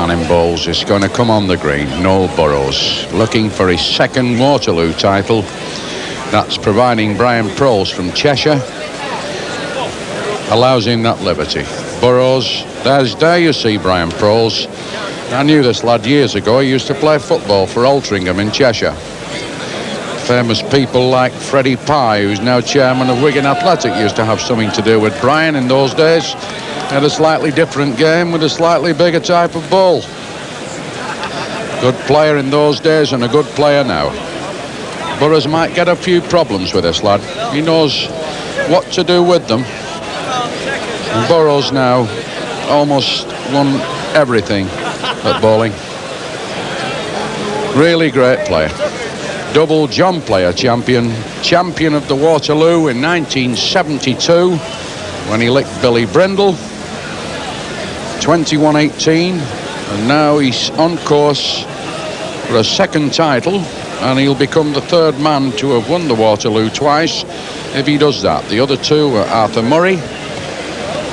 man in bowls is going to come on the green. Noel Burrows, looking for his second Waterloo title. That's providing Brian Proles from Cheshire allows him that liberty. Burrows, there you see Brian Proles. I knew this lad years ago. He used to play football for Altrincham in Cheshire. Famous people like Freddie Pye, who's now chairman of Wigan Athletic, used to have something to do with Brian in those days. Had a slightly different game with a slightly bigger type of ball. Good player in those days and a good player now. Burrows might get a few problems with this lad. He knows what to do with them. And Burrows now almost won everything at bowling. Really great player. Double John Player champion of the Waterloo in 1972 when he licked Billy Brindle. 21-18, and now he's on course for a second title, and he'll become the third man to have won the Waterloo twice if he does that. The other two were Arthur Murray,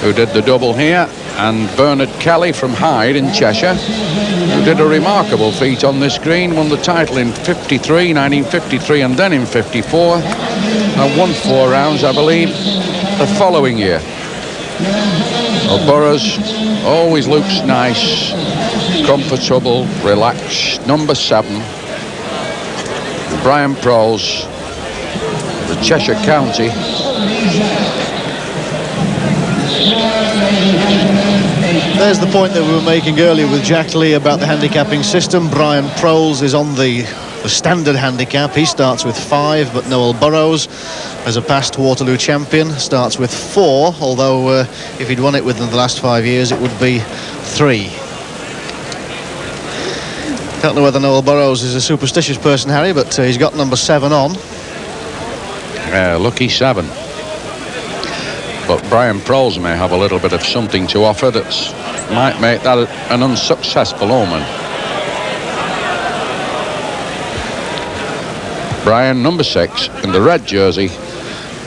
who did the double here, and Bernard Kelly from Hyde in Cheshire, who did a remarkable feat on this green, won the title in 1953 and then in 54, and won 4 rounds, I believe, the following year. Well, Burrows always looks nice, comfortable, relaxed. Number 7, Brian Proles, the Cheshire County. There's the point that we were making earlier with Jack Lee about the handicapping system. Brian Proles is on the standard handicap. He starts with 5, but Noel Burrows, as a past Waterloo champion, starts with 4, although if he'd won it within the last 5 years, it would be 3. Don't know whether Noel Burrows is a superstitious person, Harry, but he's got number 7 on. Lucky 7. But Brian Proles may have a little bit of something to offer that might make that an unsuccessful omen. Brian, number 6, in the red jersey,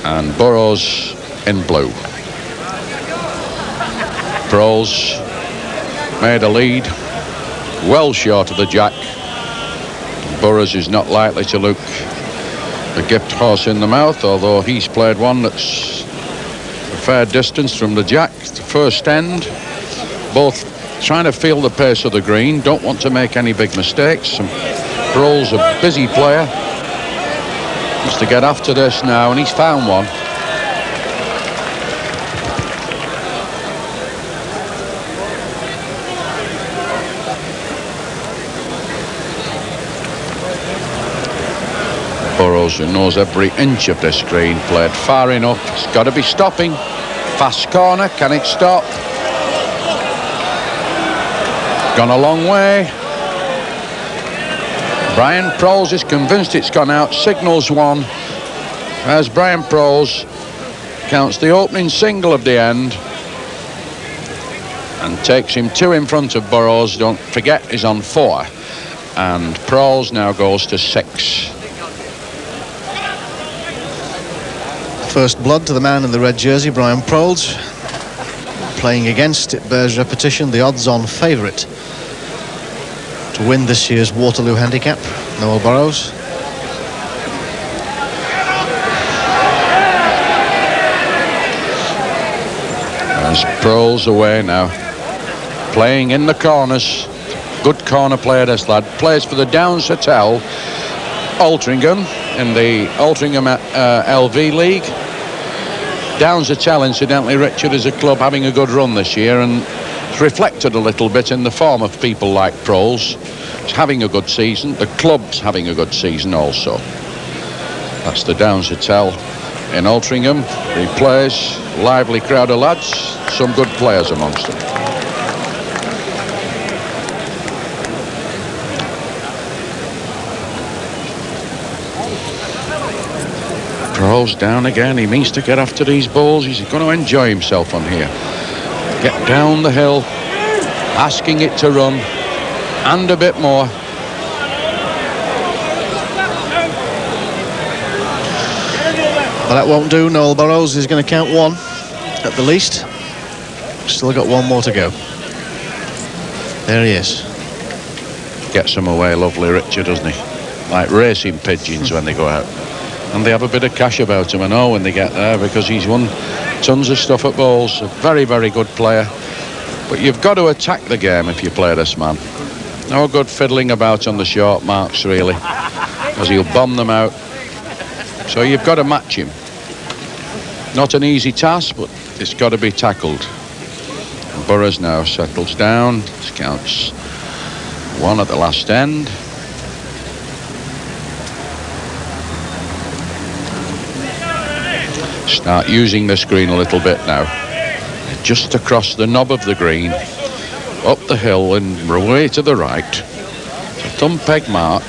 and Burrows in blue. Proles made a lead, well short of the jack. Burrows is not likely to look a gift horse in the mouth, although he's played one that's a fair distance from the jack. The first end, both trying to feel the pace of the green, don't want to make any big mistakes. And Proles, a busy player, wants to get after this now, and he's found one. Burrows, who knows every inch of this green, played far enough. It's got to be stopping. Fast corner, can it stop? Gone a long way. Brian Proles is convinced it's gone out, signals one, as Brian Proles counts the opening single of the end and takes him 2 in front of Burrows. Don't forget, he's on 4, and Proles now goes to 6. First blood to the man in the red jersey, Brian Proles. Playing against, it bears repetition, the odds-on favourite to win this year's Waterloo handicap, Noel Burrows. As Proles away now, playing in the corners. Good corner player, this lad. Plays for the Downs Hotel, Altrincham, in the Altrincham LV League. Downs Hotel, incidentally, Richard, is a club having a good run this year, and it's reflected a little bit in the form of people like Proles. It's having a good season. The club's having a good season also. That's the Downs Hotel in Altrincham. He plays, lively crowd of lads, some good players amongst them. Proles down again. He means to get after these balls. He's going to enjoy himself on here. Get down the hill, asking it to run, and a bit more. Well, that won't do. Noel Burrows is going to count 1 at the least. Still got 1 more to go. There he is. Gets them away lovely, Richard, doesn't he? Like racing pigeons when they go out. And they have a bit of cash about him, I know, when they get there, because he's won tons of stuff at bowls. A very, very good player. But you've got to attack the game if you play this man. No good fiddling about on the short marks, really, because he'll bomb them out. So you've got to match him. Not an easy task, but it's got to be tackled. And Burrows now settles down. Counts one at the last end. Start using the screen a little bit now. Just across the knob of the green, up the hill and away to the right. A thumb peg mark.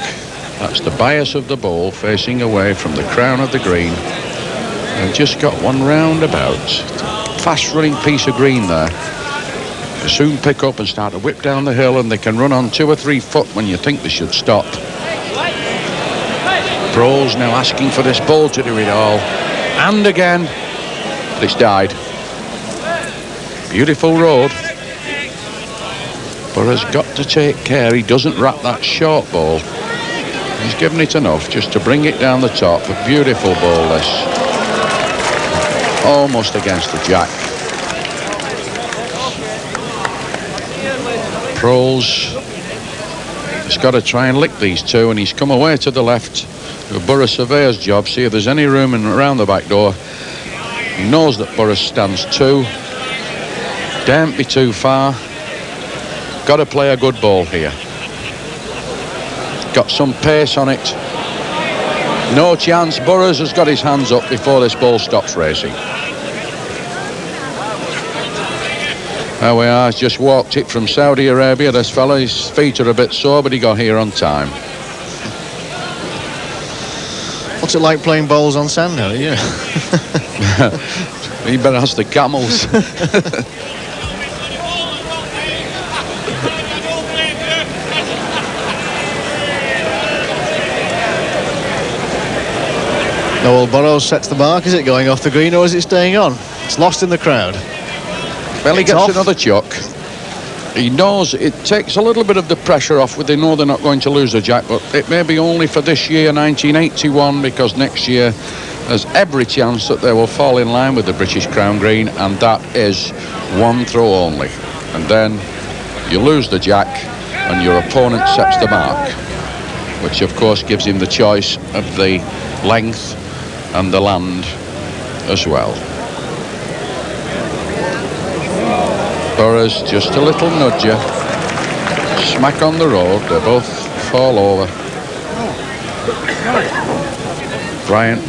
That's the bias of the ball facing away from the crown of the green. And just got one roundabout. Fast running piece of green there. They soon pick up and start to whip down the hill, and they can run on 2 or 3 foot when you think they should stop. Fraws now asking for this ball to do it all. And again, but it's died. Beautiful road. Burrows got to take care he doesn't wrap that short ball. He's given it enough just to bring it down the top. A beautiful ball this. Almost against the jack. Fraws has got to try and lick these two, and he's come away to the left. A Burrows surveyor's job, see if there's any room in around the back door. He knows that Burrows stands 2. Don't be too far. Got to play a good ball here. Got some pace on it. No chance. Burrows has got his hands up before this ball stops racing. There we are. He's just walked it from Saudi Arabia. This fella, his feet are a bit sore, but he got here on time. What's it like playing bowls on sand now? Yeah. You better ask the camels. Noel Burrows sets the mark. Is it going off the green or is it staying on? It's lost in the crowd. Well, he gets another chuck. He knows it takes a little bit of the pressure off. They know they're not going to lose the jack, but it may be only for this year, 1981, because next year there's every chance that they will fall in line with the British Crown Green, and that is 1 throw only. And then you lose the jack and your opponent sets the mark, which of course gives him the choice of the length and the land as well. Burrows just a little nudger, smack on the road, they both fall over. Bryant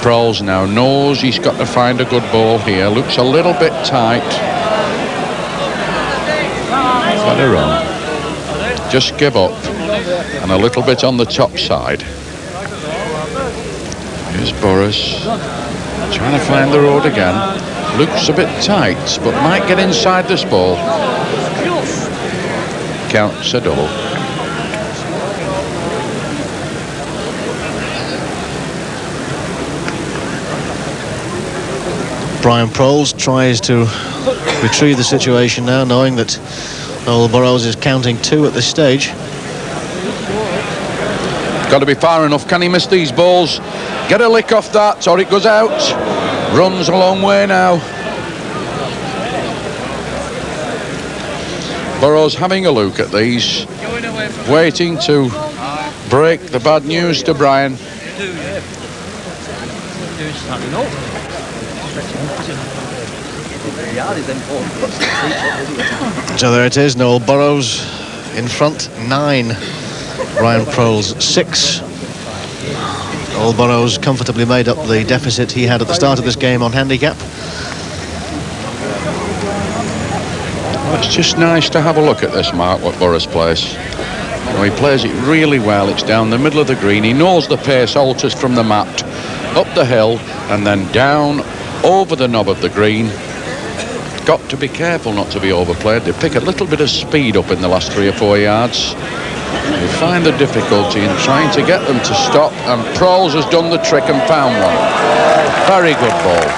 Prowls now knows he's got to find a good ball here. Looks a little bit tight. Let her run. Just give up. And a little bit on the top side. Here's Burrows trying to find the road again. Looks a bit tight, but might get inside this ball. Counts a double. Brian Prowls tries to retrieve the situation now, knowing that Noel Burrows is counting 2 at this stage. Got to be far enough. Can he miss these balls? Get a lick off that or it goes out. Runs a long way now. Burrows having a look at these, waiting to break the bad news to Brian. So there it is, Noel Burrows in front, 9. Brian Prowls 6. Noel Burrows comfortably made up the deficit he had at the start of this game on handicap. Well, it's just nice to have a look at this, Mark, what Burrows plays. He plays it really well. It's down the middle of the green. He knows the pace alters from the mat, up the hill, and then down over the knob of the green. Got to be careful not to be overplayed. They pick a little bit of speed up in the last 3 or 4 yards. They find the difficulty in trying to get them to stop, and Prowls has done the trick and found one. Very good ball.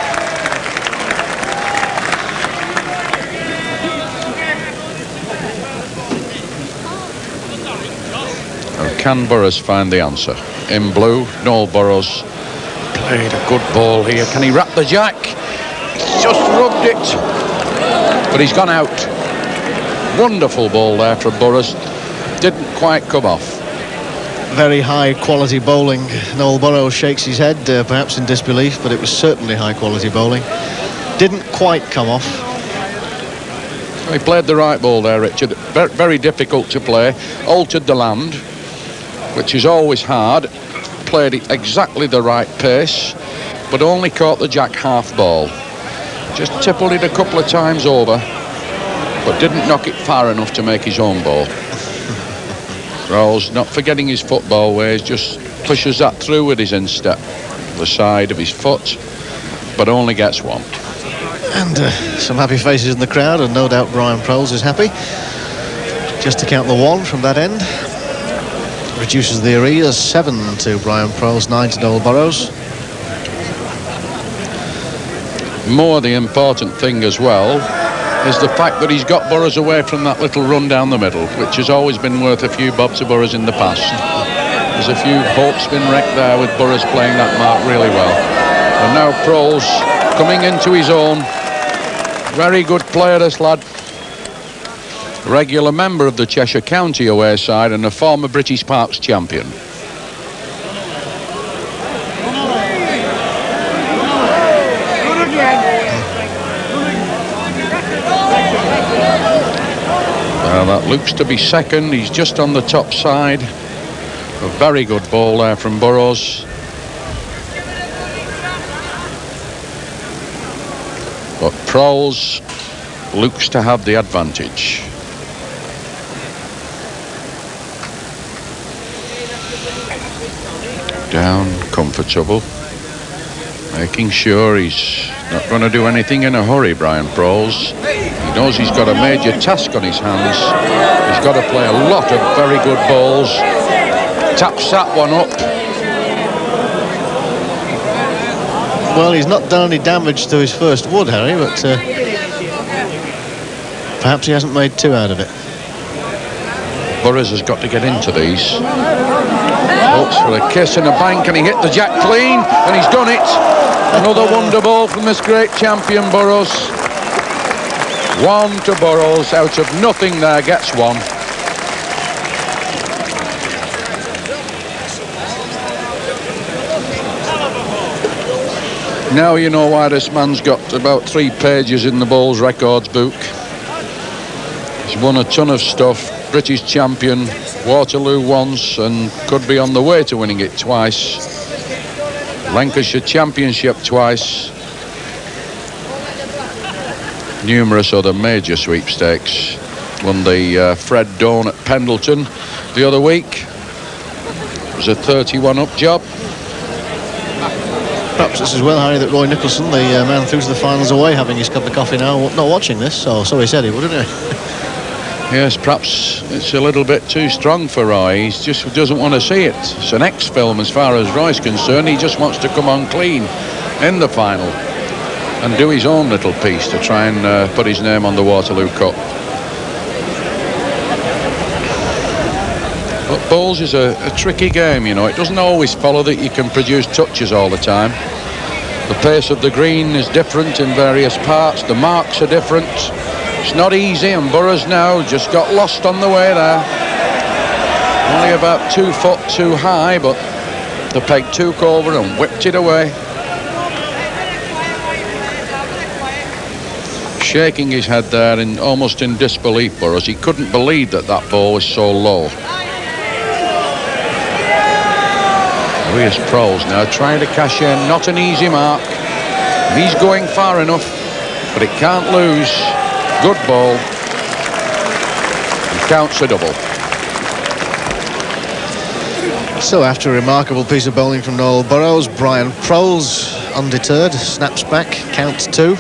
can Burrows find the answer? In blue, Noel Burrows played a good ball here. Can he wrap the jack? He's just rubbed it, but he's gone out. Wonderful ball there from Burrows. Didn't quite come off. Very high quality bowling. Noel Burrows shakes his head, perhaps in disbelief, but it was certainly high quality bowling. Didn't quite come off. He played the right ball there, Richard. Very difficult to play. Altered the land, which is always hard. Played it exactly the right pace, but only caught the jack half ball. Just tippled it a couple of times over, but didn't knock it far enough to make his own ball. Fraws, not forgetting his football ways, just pushes that through with his instep, the side of his foot, but only gets one. And some happy faces in the crowd, and no doubt Brian Proles is happy. Just to count the one from that end. Reduces the arrears, 7 to Brian Proles, 9 to Noel Burrows. More the important thing as well is the fact that he's got Burrows away from that little run down the middle, which has always been worth a few bob to Burrows in the past. There's a few hopes been wrecked there with Burrows playing that mark really well. And now Proles coming into his own. Very good player, this lad. Regular member of the Cheshire County away side and a former British Parks champion. Well, that looks to be second. He's just on the top side. A very good ball there from Burrows. But Proles looks to have the advantage. Down, comfortable. Making sure he's not going to do anything in a hurry, Brian Proles. He knows he's got a major task on his hands. He's got to play a lot of very good balls. Taps that one up. Well, he's not done any damage to his first wood, Harry, but perhaps he hasn't made 2 out of it. Burrows has got to get into these. Hopes for a kiss and a bank, and he hit the jack clean, and he's done it. Another wonder ball from this great champion, Burrows. 1 to Burrows, out of nothing there, gets 1. Now you know why this man's got about 3 pages in the bowls records book. He's won a ton of stuff. British champion, Waterloo once, and could be on the way to winning it twice. Lancashire Championship twice. Numerous other major sweepstakes. Won the Fred Dawn at Pendleton the other week. It was a 31-up job. Perhaps this is well, Harry, that Roy Nicholson, the man through to the finals away, having his cup of coffee now, not watching this, so he said he would, didn't he? Yes, perhaps it's a little bit too strong for Roy. He just doesn't want to see it. It's an X-film as far as Roy's concerned. He just wants to come on clean in the final and do his own little piece to try and put his name on the Waterloo Cup. But bowls is a tricky game, you know. It doesn't always follow that you can produce touches all the time. The pace of the green is different in various parts. The marks are different. It's not easy, and Burrows now just got lost on the way there. Only about 2 foot too high, but the peg took over and whipped it away. Shaking his head there, almost in disbelief, Burrows. He couldn't believe that ball was so low. Here's Proles now trying to cash in. Not an easy mark. And he's going far enough, but it can't lose. Good ball. He counts a double. So after a remarkable piece of bowling from Noel Burrows, Brian Proles, undeterred, snaps back, counts 2.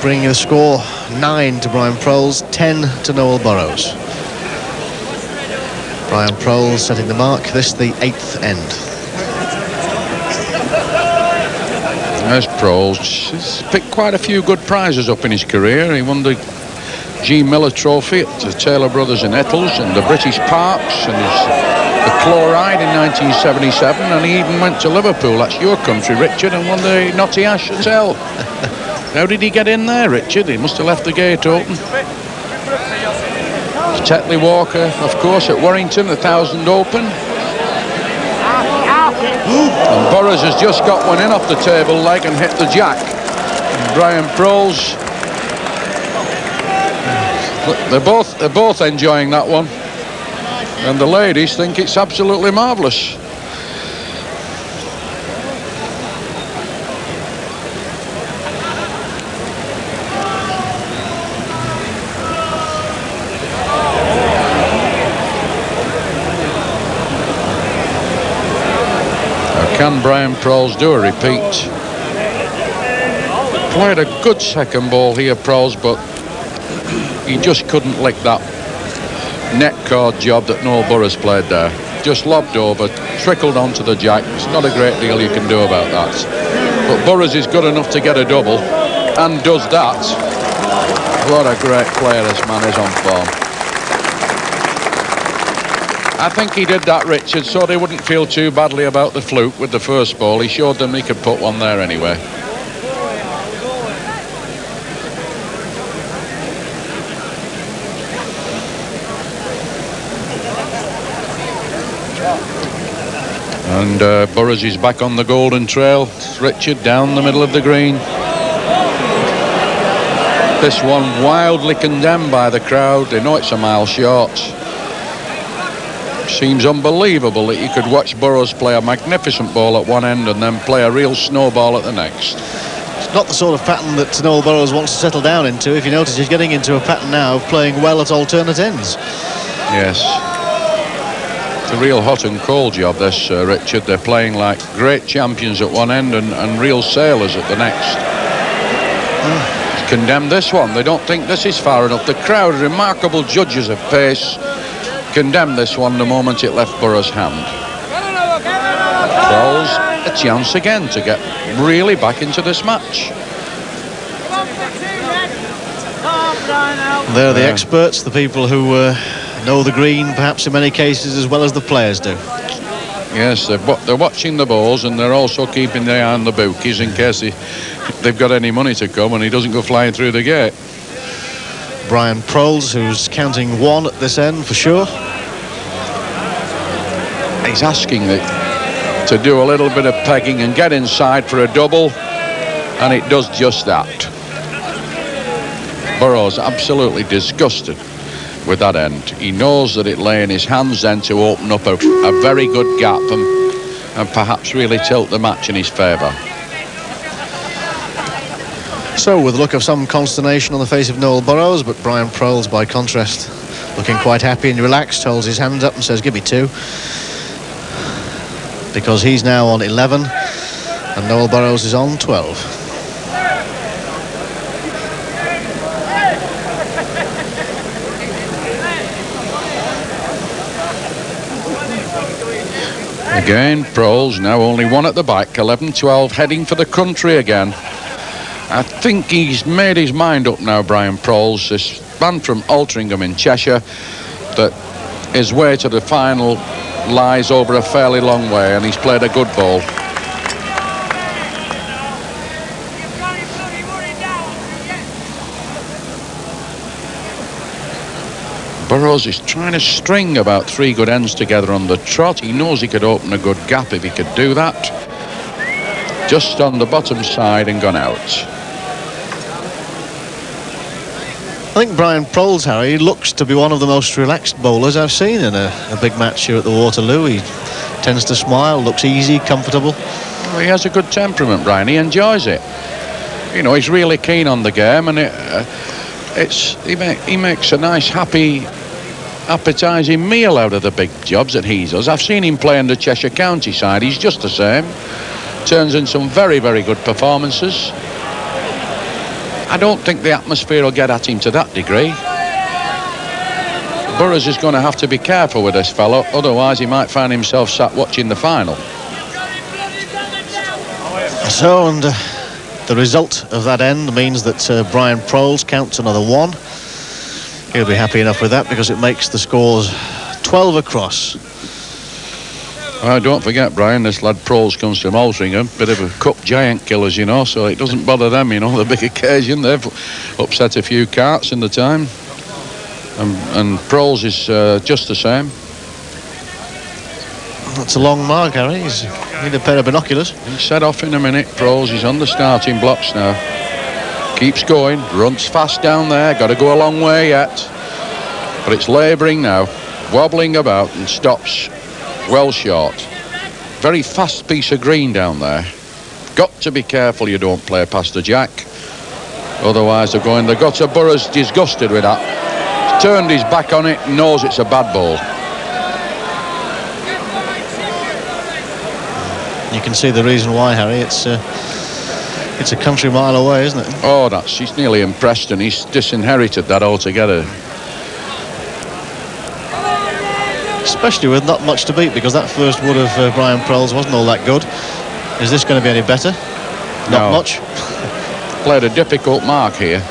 Bringing the score 9 to Brian Proles, 10 to Noel Burrows. Brian Proles setting the mark, this the 8th end. There's Proles. He's picked quite a few good prizes up in his career. He won the G. Miller Trophy at the Taylor Brothers in Eccles and the British Parks and the Chloride in 1977, and he even went to Liverpool, that's your country, Richard, and won the Notty Ash Hotel. How did he get in there, Richard? He must have left the gate open. Tetley Walker, of course, at Warrington, 1,000 Open. And Burrows has just got one in off the table leg and hit the jack. And Brian Proles, they're both enjoying that one, and the ladies think it's absolutely marvellous. Can Brian Proles do a repeat? Played a good second ball here, Proles, but he just couldn't lick that net cord job that Noel Burrows played there. Just lobbed over, trickled onto the jack. It's not a great deal you can do about that. But Burrows is good enough to get a double, and does that. What a great player this man is on form. I think he did that, Richard, so they wouldn't feel too badly about the fluke with the first ball. He showed them he could put one there anyway. And Burrows is back on the golden trail. Richard down the middle of the green. This one wildly condemned by the crowd. They know it's a mile short. Seems unbelievable that you could watch Burrows play a magnificent ball at one end and then play a real snowball at the next. It's not the sort of pattern that Noel Burrows wants to settle down into. If you notice, he's getting into a pattern now of playing well at alternate ends. Yes. It's a real hot and cold job, this, Richard. They're playing like great champions at one end and real sailors at the next. Condemned this one. They don't think this is far enough. The crowd, remarkable judges of pace, condemned this one the moment it left Burrows' hand. Proles a chance again to get really back into this match. They're the experts, the people who know the green, perhaps in many cases, as well as the players do. Yes, they're watching the balls, and they're also keeping their eye on the bookies in case they've got any money to come and he doesn't go flying through the gate. Brian Proles, who's counting one at this end for sure. He's asking it to do a little bit of pegging and get inside for a double, and it does just that. Burrows absolutely disgusted with that end. He knows that it lay in his hands then to open up a very good gap and perhaps really tilt the match in his favour. So, with a look of some consternation on the face of Noel Burrows, but Brian Proles, by contrast, looking quite happy and relaxed, holds his hands up and says, give me two. Because he's now on 11 and Noel Burrows is on 12. Again, Proles now only one at the back, 11-12, heading for the country again. I think he's made his mind up now, Brian Proles, this man from Altrincham in Cheshire, that his way to the final lies over a fairly long way, and he's played a good ball. Burrows is trying to string about 3 good ends together on the trot. He knows he could open a good gap if he could do that. Just on the bottom side and gone out. I think Brian Proles, Harry, looks to be one of the most relaxed bowlers I've seen in a big match here at the Waterloo. He tends to smile, looks easy, comfortable. Well, he has a good temperament, Brian. He enjoys it. You know, he's really keen on the game, and he makes a nice, happy, appetising meal out of the big jobs that he does. I've seen him play in the Cheshire County side. He's just the same. Turns in some very, very good performances. I don't think the atmosphere will get at him to that degree. Burrows is going to have to be careful with this fellow, otherwise he might find himself sat watching the final. So, and the result of that end means that Brian Proles counts another one. He'll be happy enough with that because it makes the scores 12 across. Well, don't forget, Brian, this lad Proles comes from Altrincham, bit of a cup giant killers, you know, so it doesn't bother them, you know, the big occasion. They've upset a few carts in the time. And Proles is just the same. That's a long mark, Harry. He's need a pair of binoculars. He's set off in a minute. Proles is on the starting blocks now. Keeps going, runs fast down there, got to go a long way yet. But it's labouring now, wobbling about and stops well short. Very fast piece of green down there. Got to be careful you don't play past the jack. Otherwise they're going, they've got to Burrows disgusted with that. He's turned his back on it and knows it's a bad ball. You can see the reason why, Harry. It's a country mile away, isn't it? Oh, he's nearly impressed, and he's disinherited that altogether. Especially with not much to beat, because that first wood of Brian Proles wasn't all that good. Is this going to be any better? Not much. Played a difficult mark here.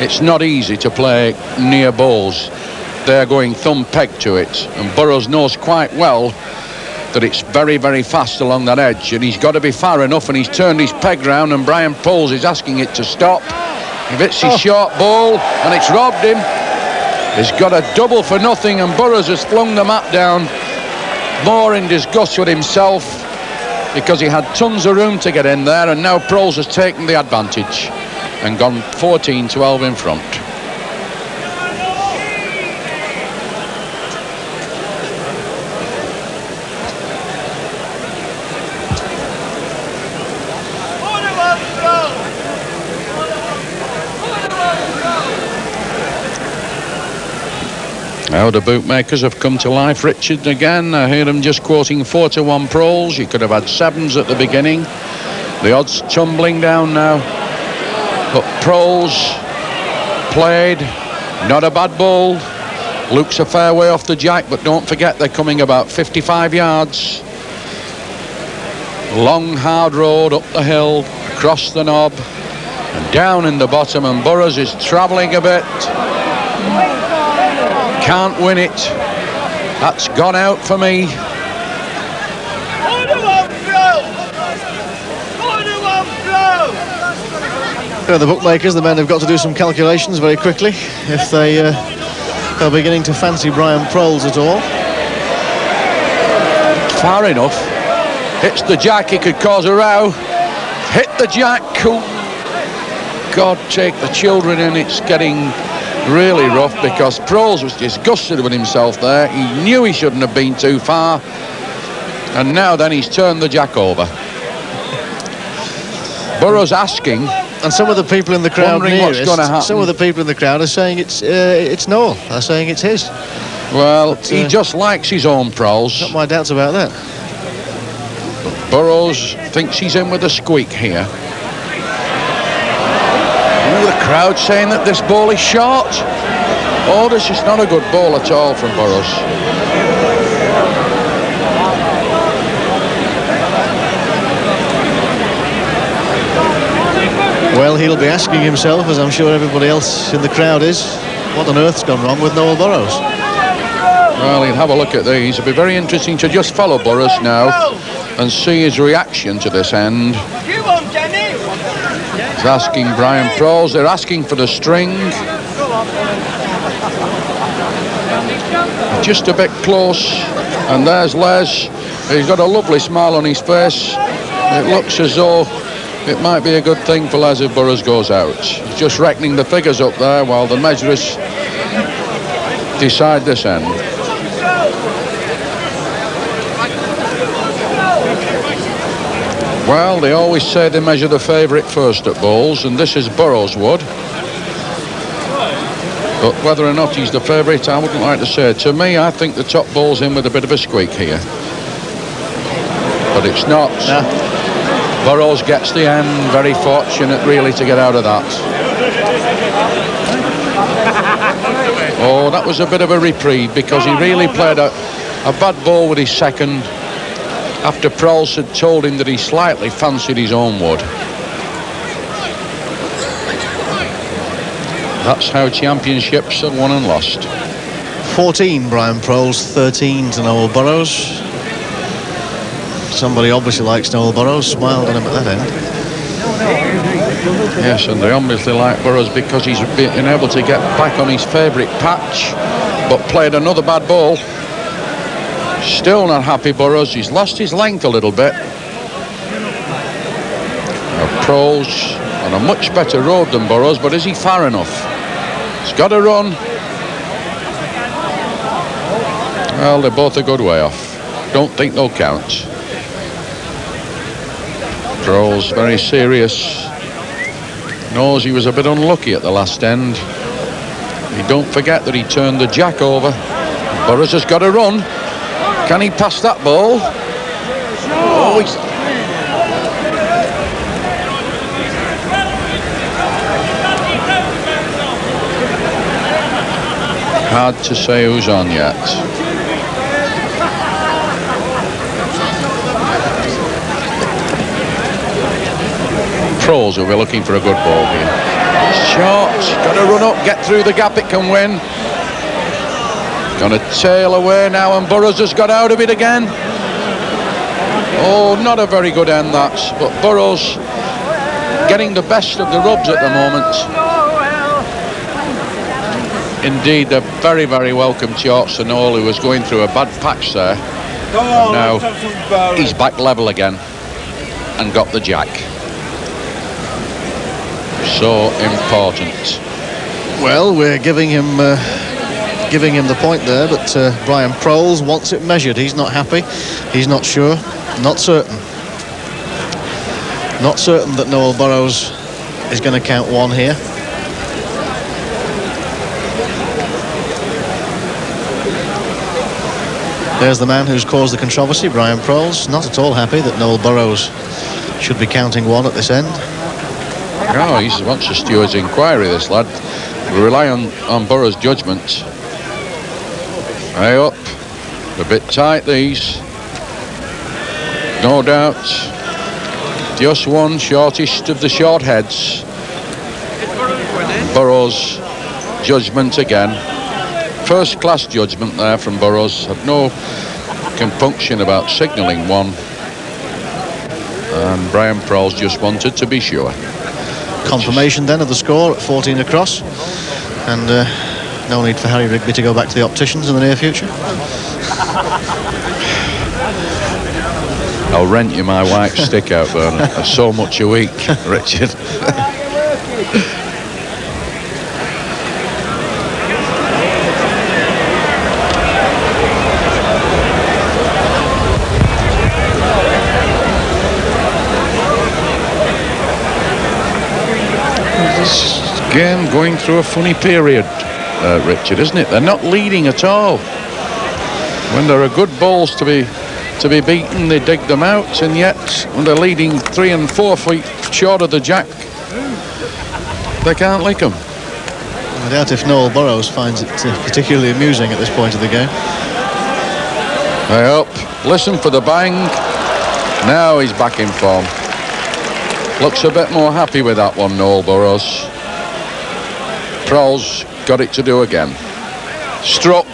It's not easy to play near balls. They're going thumb peg to it, and Burrows knows quite well that it's very, very fast along that edge, and he's got to be far enough, and he's turned his peg round, and Brian Proles is asking it to stop. He hits his short ball, and it's robbed him. He's got a double for nothing, and Burrows has flung the mat down, more in disgust with himself, because he had tons of room to get in there, and now Proles has taken the advantage and gone 14-12 in front. Now the bookmakers have come to life. Richard again, I hear him just quoting 4-1 Proles. You could have had 7s at the beginning. The odds tumbling down now. But Proles played, not a bad ball. Looks a fair way off the jack, but don't forget they're coming about 55 yards. Long hard road up the hill, across the knob, and down in the bottom, and Burrows is travelling a bit. Can't win it. That's gone out for me. The bookmakers, the men have got to do some calculations very quickly if they're beginning to fancy Brian Proles at all. Far enough. Hits the jack, he could cause a row. Hit the jack. God, take the children in. It's getting really rough because Proles was disgusted with himself there. He knew he shouldn't have been too far, and now then he's turned the jack over. Burrows asking, and some of the people in the crowd nearest, some of the people in the crowd are saying it's Noel. They're saying it's his. Well, he just likes his own Proles. Got my doubts about that. Burrows thinks he's in with a squeak here. The crowd saying that this ball is short. Oh, this is not a good ball at all from Burrows. Well, he'll be asking himself, as I'm sure everybody else in the crowd is, what on earth's gone wrong with Noel Burrows? Well, he'll have a look at these. It'll be very interesting to just follow Burrows now and see his reaction to this end. He's asking Brian Proles. They're asking for the string. Just a bit close. And there's Les. He's got a lovely smile on his face. It looks as though it might be a good thing for Les if Burrows goes out. He's just reckoning the figures up there while the measurers decide this end. Well, they always say they measure the favourite first at bowls, and this is Burrows wood. But whether or not he's the favourite, I wouldn't like to say. To me, I think the top ball's in with a bit of a squeak here. But it's not. Nah. Burrows gets the end. Very fortunate, really, to get out of that. Oh, that was a bit of a reprieve because he really played a bad ball with his second after Proles had told him that he slightly fancied his own wood. That's how championships are won and lost. 14 Brian Proles, 13 to Noel Burrows. Somebody obviously likes Noel Burrows, smiled at him at that end. Yes, and they obviously like Burrows because he's been able to get back on his favourite patch, but played another bad ball. Still not happy, Burrows. He's lost his length a little bit. Proles on a much better road than Burrows, but is he far enough? He's got to run. Well, they're both a good way off. Don't think they'll count. Proles very serious. Knows he was a bit unlucky at the last end. You don't forget that he turned the jack over. Burrows has got to run. Can he pass that ball? Oh, he's... Hard to say who's on yet. Proles will be looking for a good ball here. Short, got to run up, get through the gap, it can win. Gonna tail away now, and Burrows has got out of it again. Oh, not a very good end that, but Burrows getting the best of the rubs at the moment. Indeed, they're very, very welcome shorts to Noel, who was going through a bad patch there. And now he's back level again and got the jack. So important. Well, we're giving him the point there, but Brian Proles wants it measured. He's not happy. He's not sure. Not certain. Not certain that Noel Burrows is going to count one here. There's the man who's caused the controversy, Brian Proles. Not at all happy that Noel Burrows should be counting one at this end. No, he wants a steward's inquiry, this lad. We rely on Burrows' judgment. High up. A bit tight, these. No doubt. Just one, shortest of the short heads. Burrows' judgment again. First-class judgment there from Burrows. Had no compunction about signalling one. And Brian Proles just wanted to be sure. Confirmation then of the score at 14 across. And no need for Harry Rigby to go back to the opticians in the near future. I'll rent you my white stick out there. So much a week, Richard. This game going through a funny period, Richard, isn't it? They're not leading at all. When there are good balls to be beaten, they dig them out, and yet when they're leading 3 and 4 feet short of the jack, they can't lick them. I doubt if Noel Burrows finds it particularly amusing at this point of the game. High up, listen for the bang. Now he's back in form. Looks a bit more happy with that one, Noel Burrows. Proles got it to do again. Struck,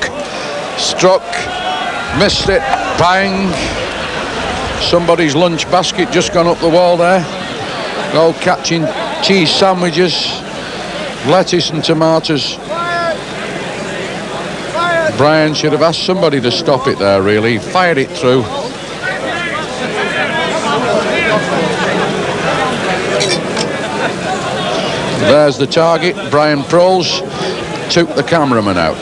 missed it, bang. Somebody's lunch basket just gone up the wall there. All catching cheese sandwiches, lettuce and tomatoes. Brian should have asked somebody to stop it there, really. Fired it through. There's the target. Brian Proles took the cameraman out.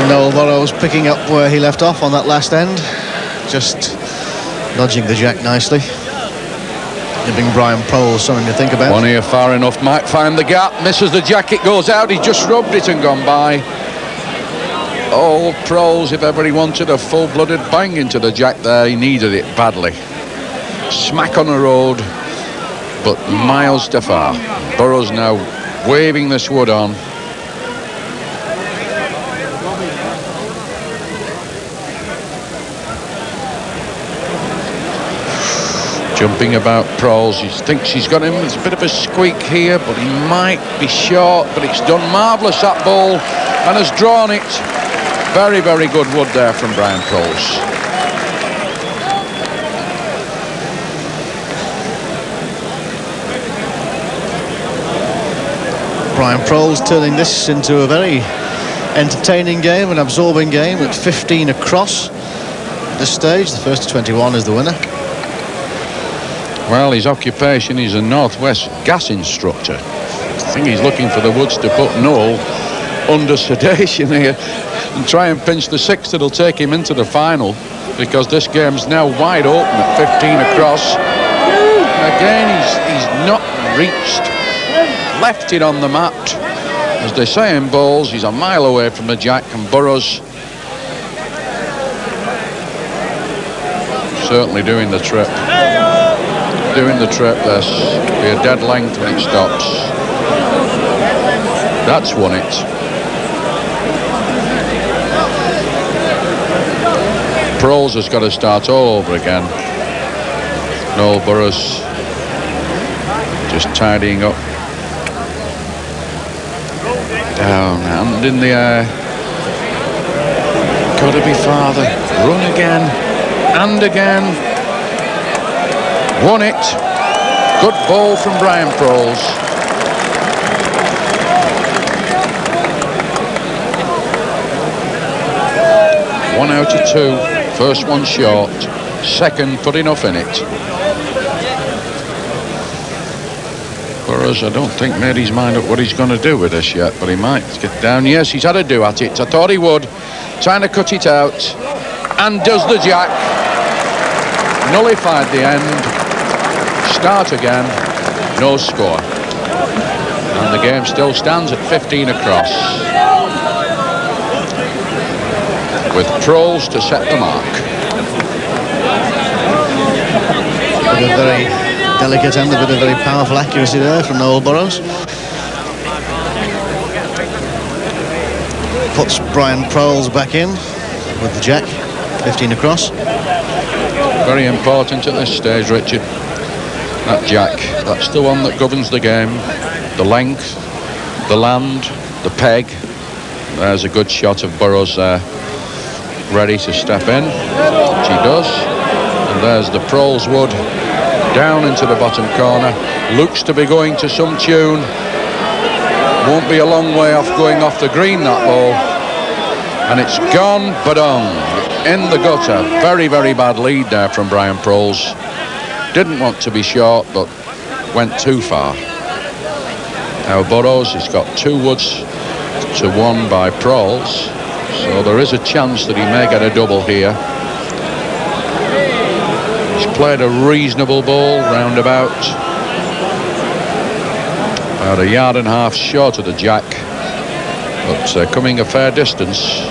Noel Burrows picking up where he left off on that last end. Just nudging the jack nicely. Giving Brian Proles something to think about. One here far enough, might find the gap, misses the jack, it goes out, he just rubbed it and gone by. Oh, Proles, if ever he wanted a full-blooded bang into the jack there, he needed it badly. smack on the road, but miles to far. Burrows now waving this wood on. Jumping about Proles. He thinks he's got him. There's a bit of a squeak here, but he might be short. But it's done marvellous, that ball, and has drawn it. Very, very good wood there from Brian Proles. Brian Proles turning this into a very entertaining game, an absorbing game at 15 across at this stage. The first to 21 is the winner. Well, his occupation is a Northwest gas instructor. I think he's looking for the woods to put Noel under sedation here and try and pinch the six that'll take him into the final, because this game's now wide open at 15 across. Again, he's not reached. Left it on the mat. As they say in bowls, he's a mile away from the jack, and Burrows certainly doing the trip. Doing the trip. There's be a dead length when it stops. That's won it. Proles has got to start all over again. Noel Burrows just tidying up. Down, hand in the air. Got to be farther. Run again and again. Won it. Good ball from Brian Proles. One out of two. First one short. Second put enough in it. Burrows, I don't think made his mind up what he's going to do with this yet, but he might get down. Yes, he's had a do at it. I thought he would. Trying to cut it out. And does the jack. Nullified the end. Start again, no score, and the game still stands at 15 across, with Proles to set the mark. A very delicate and a bit of very powerful accuracy there from Noel Burrows. Puts Brian Proles back in with the jack, 15 across. Very important at this stage, Richard. That jack, that's the one that governs the game. The length, the land, the peg. There's a good shot of Burrows there, ready to step in, which he does. And there's the Proles wood down into the bottom corner. Looks to be going to some tune. Won't be a long way off going off the green, that ball. And it's gone, but on in the gutter. Very, very bad lead there from Brian Proles. Didn't want to be short, but went too far. Now Burrows has got two woods to one by Proles, so there is a chance that he may get a double here. He's played a reasonable ball roundabout, about a yard and a half short of the jack, but coming a fair distance.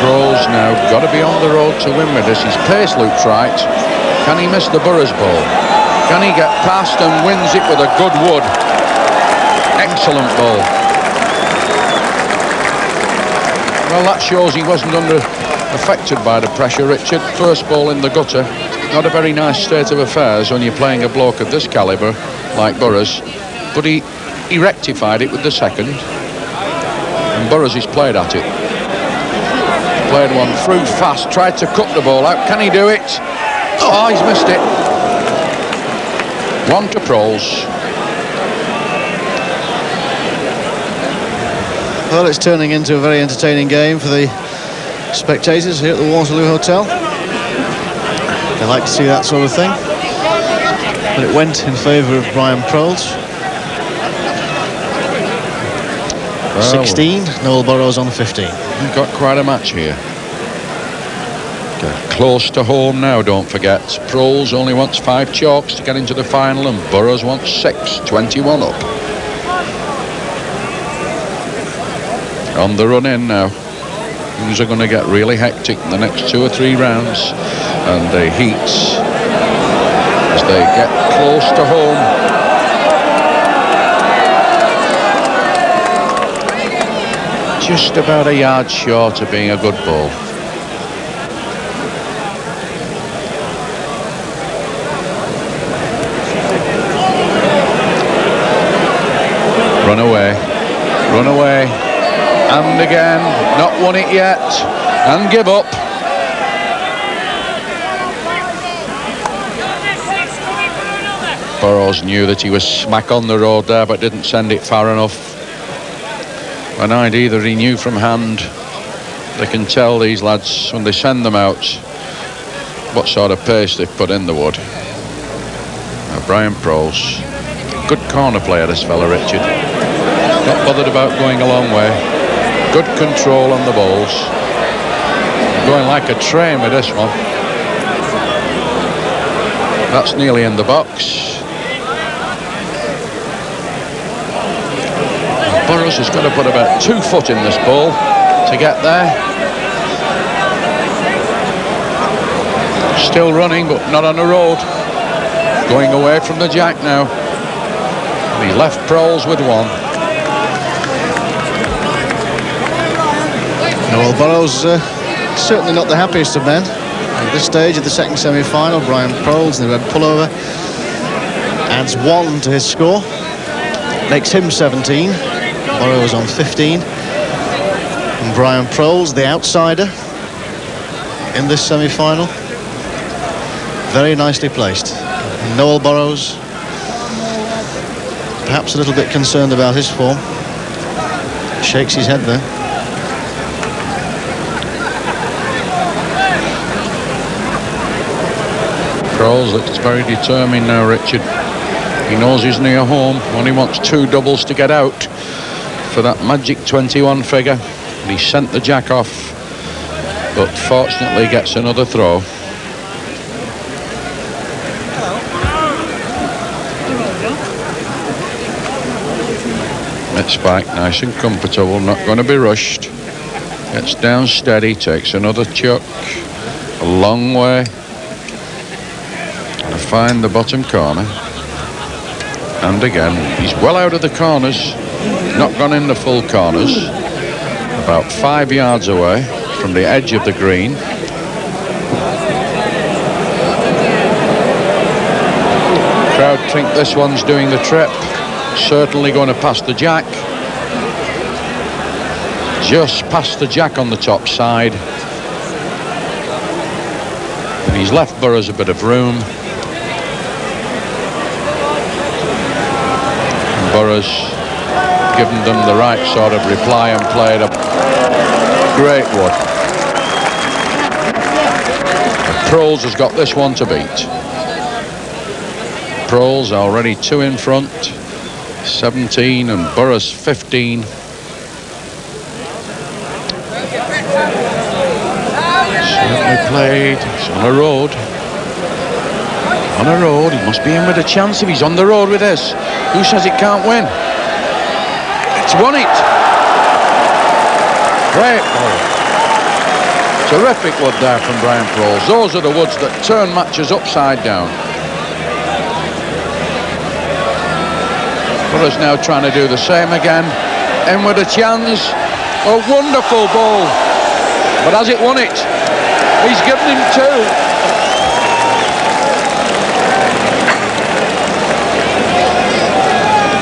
Proles now got to be on the road to win with this. His pace looks right. Can he miss the Burrows ball? Can he get past and wins it with a good wood? Excellent ball. Well, that shows he wasn't affected by the pressure, Richard. First ball in the gutter. Not a very nice state of affairs when you're playing a bloke of this calibre like Burrows. But he rectified it with the second. And Burrows has played at it. Played one through fast, tried to cut the ball out. Can he do it? Oh, he's missed it. One to Proles. Well, it's turning into a very entertaining game for the spectators here at the Waterloo Hotel. They like to see that sort of thing. But it went in favour of Brian Proles. 16, Noel Burrows on 15. We've got quite a match here. Close to home now, don't forget. Proles only wants 5 chalks to get into the final, and Burrows wants 6, 21 up. On the run in now. Things are going to get really hectic in the next 2 or 3 rounds, and the heats as they get close to home. Just about a yard short of being a good ball. Run away, run away, and again, not won it yet, and give up. Burrows knew that he was smack on the road there, but didn't send it far enough. And either he knew from hand. They can tell, these lads, when they send them out, what sort of pace they've put in the wood. Now, Brian Fraws, good corner player, this fella, Richard. Not bothered about going a long way. Good control on the balls. Going like a train with this one. That's nearly in the box. Burrows has got to put about 2 foot in this ball to get there. Still running, but not on the road. Going away from the jack now. And he left Proles with one. Well, Burrows certainly not the happiest of men. At this stage of the second semi-final, Brian Proles in the red pullover adds 1 to his score. Makes him 17. Burrows on 15. And Brian Proles, the outsider in this semi-final, very nicely placed. And Noel Burrows, perhaps a little bit concerned about his form. Shakes his head there. Proles looks very determined now, Richard. He knows he's near home. Only wants 2 doubles to get out for that magic 21 figure. And he sent the jack off, but fortunately gets another throw. It's back nice and comfortable, not going to be rushed. Gets down steady, takes another chuck. A long way. To find the bottom corner. And again, he's well out of the corners. Not gone in the full corners. About 5 yards away from the edge of the green. Crowd think this one's doing the trip. Certainly going to pass the jack. Just past the jack on the top side. And he's left Burrows a bit of room. And Burrows given them the right sort of reply and played a great wood. Proles has got this one to beat. Proles already 2 in front, 17, and Burrows 15. Certainly played. He's on a road. On a road. He must be in with a chance if he's on the road with this. Who says it can't win? It's won it. Great ball. Terrific wood there from Brian Proles. Those are the woods that turn matches upside down. Burrows now trying to do the same again. In with a chance. A wonderful ball. But has it won it? He's given him 2.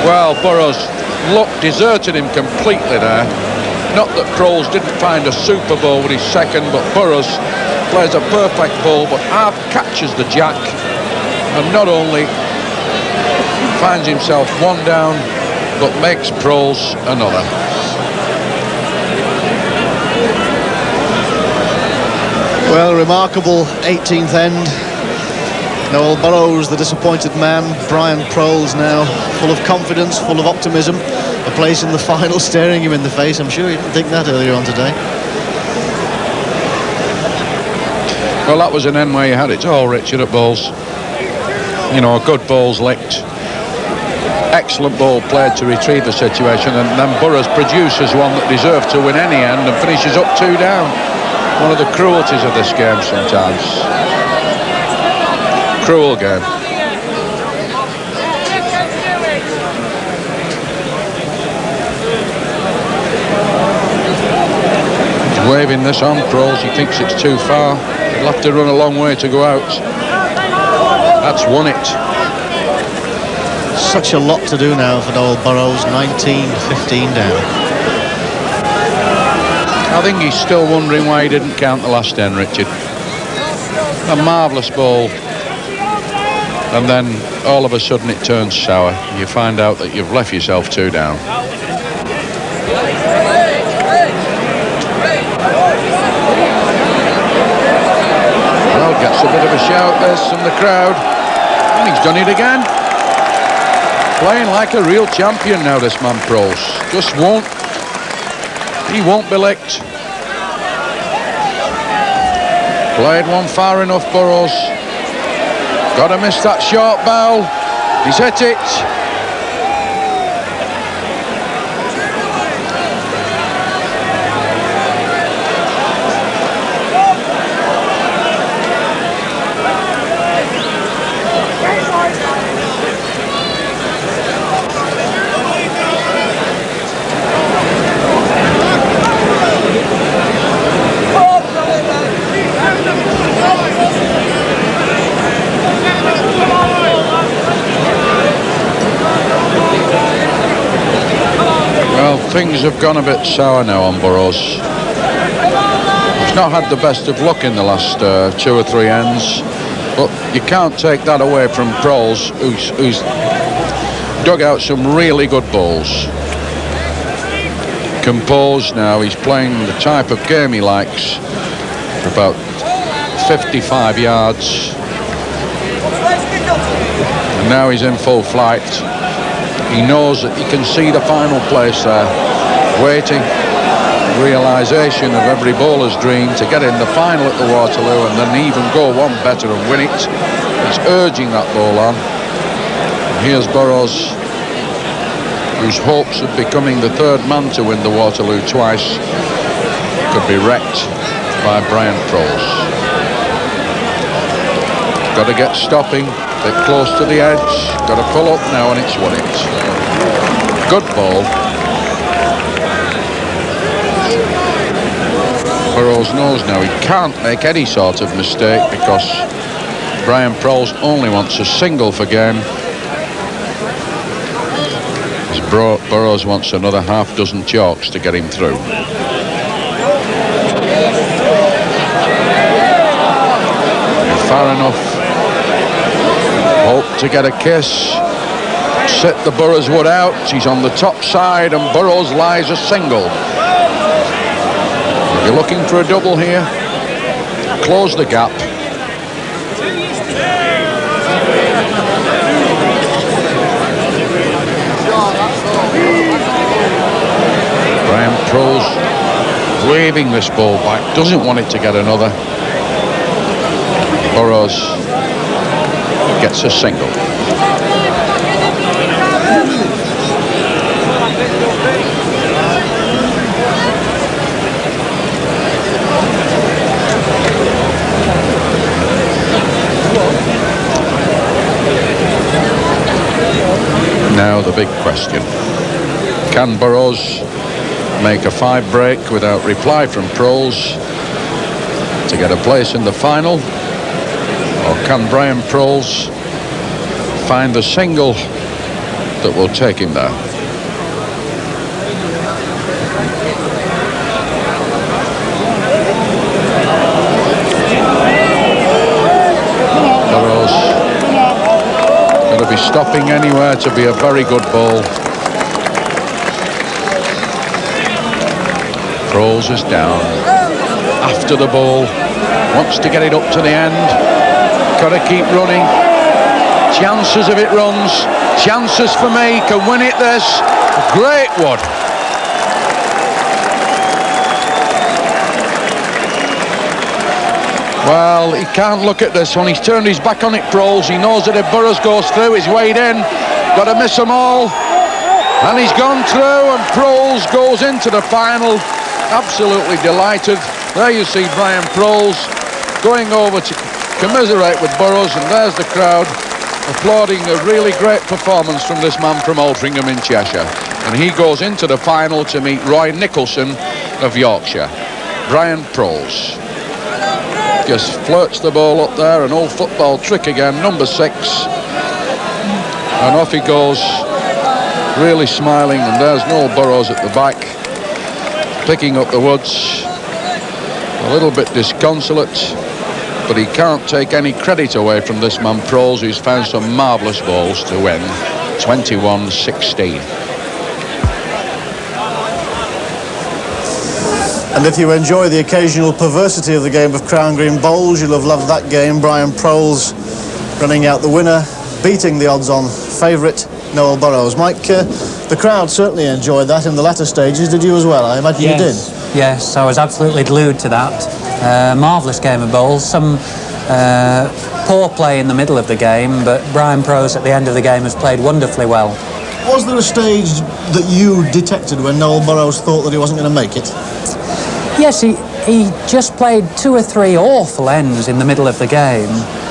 Well, Burrows luck deserted him completely there. Not that Proles didn't find a super ball with his second, but Burrows plays a perfect ball, but half catches the jack, and not only finds himself 1 down, but makes Proles another. Well, remarkable 18th end. Noel Burrows, the disappointed man. Brian Proles now full of confidence, full of optimism. A place in the final staring him in the face. I'm sure he didn't think that earlier on today. Well, that was an end where you had it all, Richard, at balls. You know, a good ball's licked. Excellent ball played to retrieve the situation, and then Burrows produces one that deserved to win any end and finishes up 2 down. One of the cruelties of this game sometimes. Cruel game. this on, Fraws. He thinks it's too far. He'll have to run a long way to go out. That's won it. Such a lot to do now for Noel Burrows. 19-15 down. I think he's still wondering why he didn't count the last 10, Richard. A marvellous ball. And then all of a sudden it turns sour. You find out that you've left yourself 2 down. Well, gets a bit of a shout this from the crowd. And he's done it again. Playing like a real champion now, this man, Fraws. Just won't. He won't be licked. Played one far enough, Burrows. Got to miss that short ball. He's hit it. Things have gone a bit sour now on Burrows. He's not had the best of luck in the last 2 or 3 ends, but you can't take that away from Fraws, who's dug out some really good balls. Composed now, he's playing the type of game he likes. For about 55 yards. And now he's in full flight. He knows that he can see the final place there, waiting, realisation of every bowler's dream to get in the final at the Waterloo and then even go one better and win it. He's urging that ball on. And here's Burrows, whose hopes of becoming the 3rd man to win the Waterloo twice could be wrecked by Brian Fraws. Got to get stopping, bit close to the edge, got to pull up now and it's won it. Good ball. Burrows knows now he can't make any sort of mistake because Brian Fraws only wants a single for game. As Burrows wants another half dozen chalks to get him through. Far enough. Hope to get a kiss. Set the Burrows wood out. He's on the top side and Burrows lies a single. If you're looking for a double here, close the gap. Brian Fraws waving this ball back, doesn't want it to get another. Burrows gets a single. Now the big question. Can Burrows make a 5 break without reply from Fraws to get a place in the final? Or can Brian Fraws find the single that will take him there? Burrows going to be stopping anywhere to be a very good ball. Fraws is down. After the ball. Wants to get it up to the end. Got to keep running. Chances if it runs. Chances for me. Can win it this. Great one. Well, he can't look at this one. He's turned his back on it, Fraws. He knows that if Burrows goes through, he's weighed in. Got to miss them all. And he's gone through and Fraws goes into the final. Absolutely delighted. There you see Brian Fraws going over to commiserate with Burrows, and there's the crowd applauding a really great performance from this man from Altrincham in Cheshire. And he goes into the final to meet Nicholson of Yorkshire. Brian Proles. Just flirts the ball up there, an old football trick again, number 6. And off he goes, really smiling, and there's Noel Burrows at the back, picking up the woods. A little bit disconsolate, but he can't take any credit away from this man Proles, who's found some marvellous balls to win 21-16. And if you enjoy the occasional perversity of the game of Crown Green Bowls, you'll have loved that game. Brian Proles running out the winner, beating the odds-on favourite Noel Burrows. Mike, the crowd certainly enjoyed that in the latter stages. Did you as well? I imagine you did. Yes, I was absolutely glued to that. Marvellous game of bowls. Some poor play in the middle of the game, but Brian Proles at the end of the game has played wonderfully well. Was there a stage that you detected when Noel Burrows thought that he wasn't going to make it? Yes, he just played 2 or 3 awful ends in the middle of the game,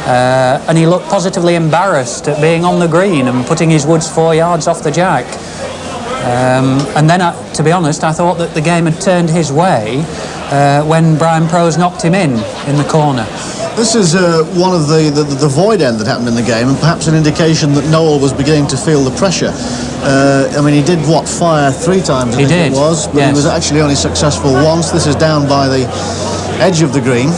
and he looked positively embarrassed at being on the green and putting his woods 4 yards off the jack. And then, to be honest, I thought that the game had turned his way when Brian Proles knocked him in the corner. This is one of the void end that happened in the game, and perhaps an indication that Noel was beginning to feel the pressure. I mean, he did, fire 3 times, I think it was, but he was actually only successful once. This is down by the edge of the green.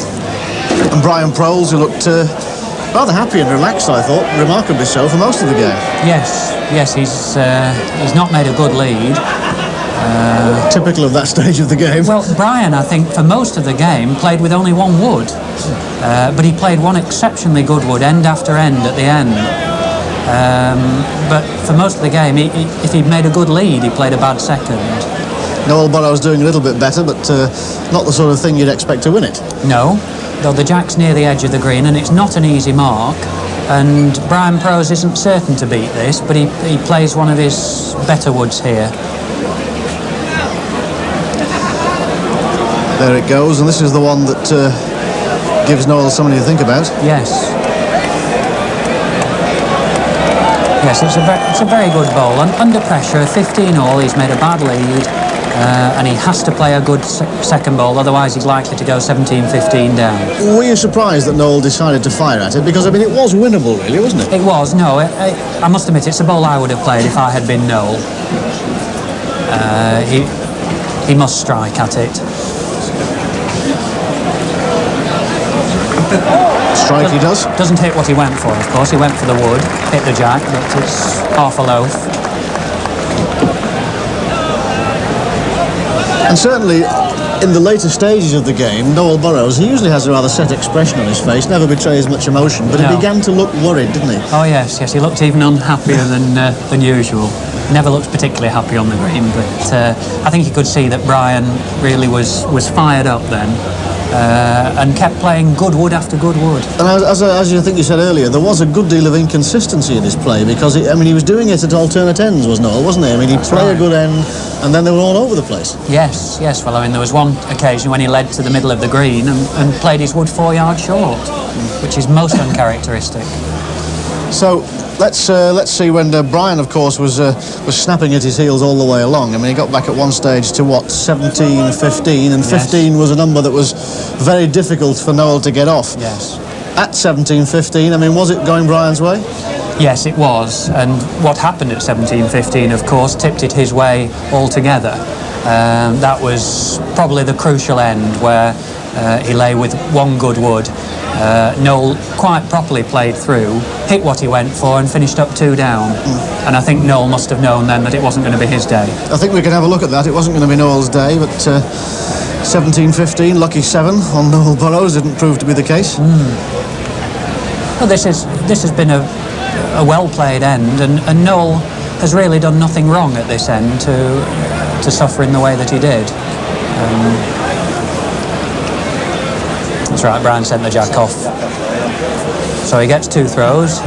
And Brian Proles, who looked rather happy and relaxed, I thought, remarkably so, for most of the game. Yes, he's not made a good lead. Typical of that stage of the game. Well, Brian, I think, for most of the game, played with only 1 wood. But he played one exceptionally good wood, end after end, at the end. But for most of the game, if he'd made a good lead, he played a bad second. Noel Burrows doing a little bit better, but not the sort of thing you'd expect to win it. No, though the jack's near the edge of the green, and it's not an easy mark. And Brian Proles isn't certain to beat this, but he plays one of his better woods here. There it goes, and this is the one that gives Noel something to think about. Yes. Yes, it's a very good bowl. And under pressure, 15 all, he's made a bad lead, and he has to play a good second bowl, otherwise he's likely to go 17-15 down. Were you surprised that Noel decided to fire at it? Because, I mean, it was winnable, really, wasn't it? It was, no. I must admit, it's a bowl I would have played if I had been Noel. He must strike at it. Strike he does. Doesn't hit what he went for, of course. He went for the wood, hit the jack, but it's half a loaf. And certainly, in the later stages of the game, Noel Burrows, he usually has a rather set expression on his face, never betrays much emotion, but he began to look worried, didn't he? Oh yes, he looked even unhappier than usual. Never looked particularly happy on the green, but I think you could see that Brian really was fired up then. And kept playing good wood after good wood. And as you think you said earlier, there was a good deal of inconsistency in his play, because he was doing it at alternate ends, wasn't he? I mean, he'd play a good end, and then they were all over the place. Yes. Well, I mean, there was one occasion when he led to the middle of the green and played his wood 4 yards short, which is most uncharacteristic. So let's see when Brian, of course, was snapping at his heels all the way along. I mean, he got back at one stage to 17-15, and 15 was a number that was very difficult for Noel to get off. Yes. At 17-15, I mean, was it going Brian's way? Yes, it was, and what happened at 17-15, of course, tipped it his way altogether. That was probably the crucial end where he lay with 1 good wood. Noel quite properly played through, hit what he went for, and finished up 2 down. And I think Noel must have known then that it wasn't going to be his day. I think we can have a look at that. It wasn't going to be Noel's day, but 17-15, lucky 7 on Noel Burrows didn't prove to be the case. Well, this has been a well-played end, and Noel has really done nothing wrong at this end to suffer in the way that he did. That's right, Brian sent the jack off. So he gets 2 throws.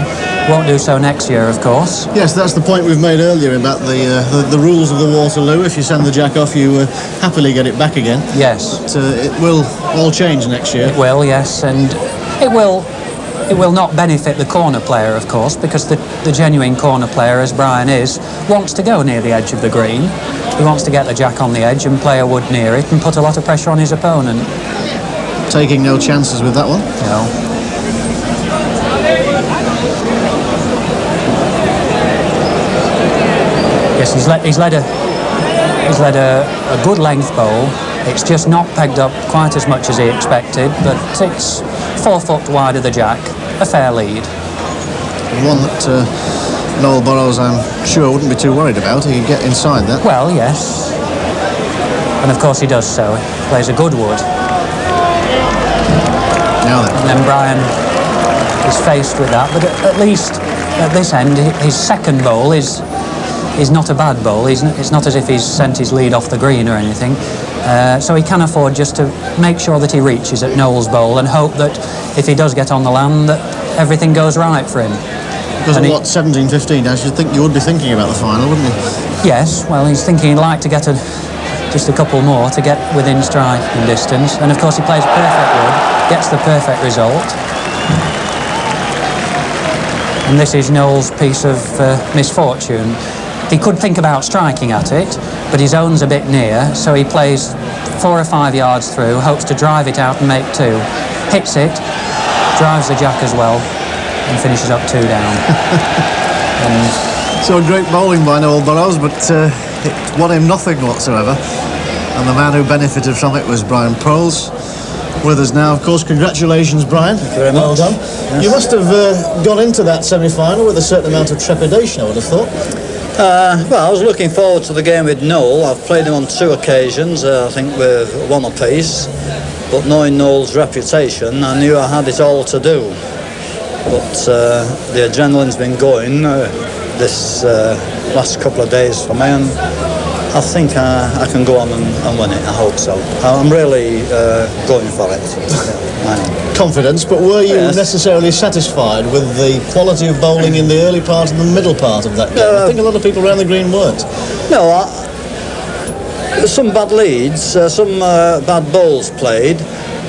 Won't do so next year, of course. Yes, that's the point we've made earlier about the rules of the Waterloo. If you send the jack off, you happily get it back again. Yes. But it will all change next year. It will, yes, and it will it will not benefit the corner player, of course, because the genuine corner player, as Brian is, wants to go near the edge of the green. He wants to get the jack on the edge and play a wood near it and put a lot of pressure on his opponent. Taking no chances with that one? No. Yes, he's led a good length bowl. It's just not pegged up quite as much as he expected, but it's 4 foot wide of the jack, a fair lead. One that Noel Burrows, I'm sure, wouldn't be too worried about. He could get inside that. Well, yes. And of course he does so. He plays a good wood. Now then. And then Brian is faced with that, but at least at this end, his second bowl is not a bad bowl. It's not as if he's sent his lead off the green or anything. So he can afford just to make sure that he reaches at Noel's bowl and hope that if he does get on the land, that everything goes right for him. Because of what, 17-15, I should think you would be thinking about the final, wouldn't you? Yes, well, he's thinking he'd like to get just a couple more to get within striking distance. And of course he plays perfect wood, gets the perfect result. And this is Noel's piece of misfortune. He could think about striking at it, but his own's a bit near, so he plays 4 or 5 yards through, hopes to drive it out and make 2. Hits it, drives the jack as well, and finishes up 2 down. So great bowling by Noel Burrows, but it won him nothing whatsoever. And the man who benefited from it was Brian Proles. With us now, of course. Congratulations, Brian. Thank you very much. Well done. Yes. You must have gone into that semi-final with a certain amount of trepidation, I would have thought. Well, I was looking forward to the game with Noel. I've played him on 2 occasions, I think with 1 apiece. But knowing Noel's reputation, I knew I had it all to do. But the adrenaline's been going this last couple of days for me, and I think I can go on and win it. I hope so. I'm really going for it. Confidence, but were you necessarily satisfied with the quality of bowling in the early part and the middle part of that game? I think a lot of people around the green weren't. No, some bad leads, some bad bowls played,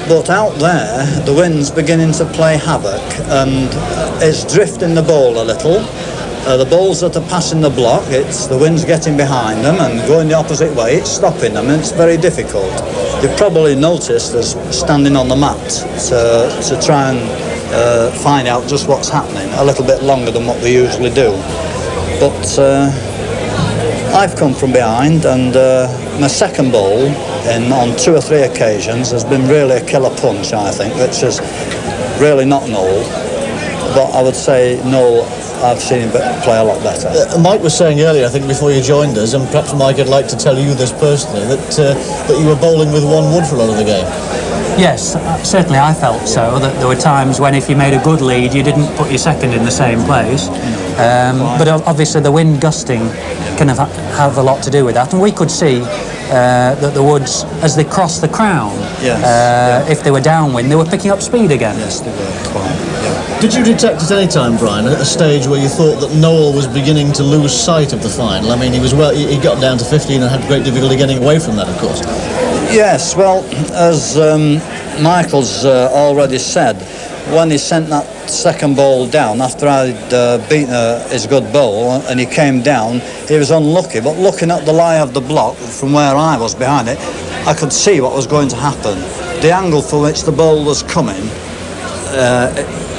but out there the wind's beginning to play havoc and it's drifting the bowl a little. The bowls that are passing the block, the wind's getting behind them and going the opposite way, it's stopping them, and it's very difficult. You've probably noticed us standing on the mat to try and find out just what's happening a little bit longer than what we usually do. But I've come from behind, and my second bowl on 2 or 3 occasions has been really a killer punch, I think, which is really not Noel. But I would say Noel, I've seen him play a lot better. Mike was saying earlier, I think before you joined us, and perhaps Mike would like to tell you this personally, that you were bowling with 1 wood for a lot of the game. Yes, certainly I felt so, that there were times when if you made a good lead you didn't put your second in the same place. But obviously the wind gusting can have a lot to do with that, and we could see that the woods, as they crossed the crown, if they were downwind, they were picking up speed again. Yes, they were quite. Yeah. Did you detect at any time, Brian, at a stage where you thought that Noel was beginning to lose sight of the final? I mean, he got down to 15 and had great difficulty getting away from that, of course. Yes, well, as Michael's already said, when he sent that second bowl down after I'd beaten his good bowl and he came down, he was unlucky, but looking at the lie of the block from where I was behind it, I could see what was going to happen. The angle from which the bowl was coming,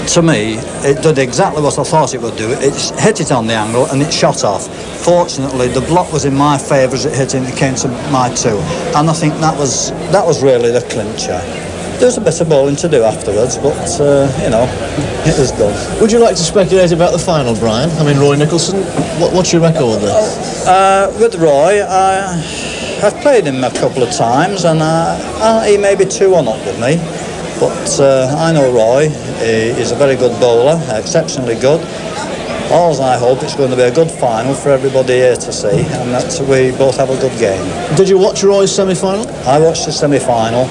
to me, it did exactly what I thought it would do. It hit it on the angle and it shot off. Fortunately, the block was in my favour as it hit and it came to my 2, and I think that was really the clincher. There was a bit of bowling to do afterwards, but it was good. Would you like to speculate about the final, Brian? I mean, Roy Nicholson, what's your record there? With Roy, I've played him a couple of times, and he may be 2-1 up with me. But I know Roy, he's a very good bowler, exceptionally good. All I hope it's going to be a good final for everybody here to see, and that we both have a good game. Did you watch Roy's semi-final? I watched the semi-final,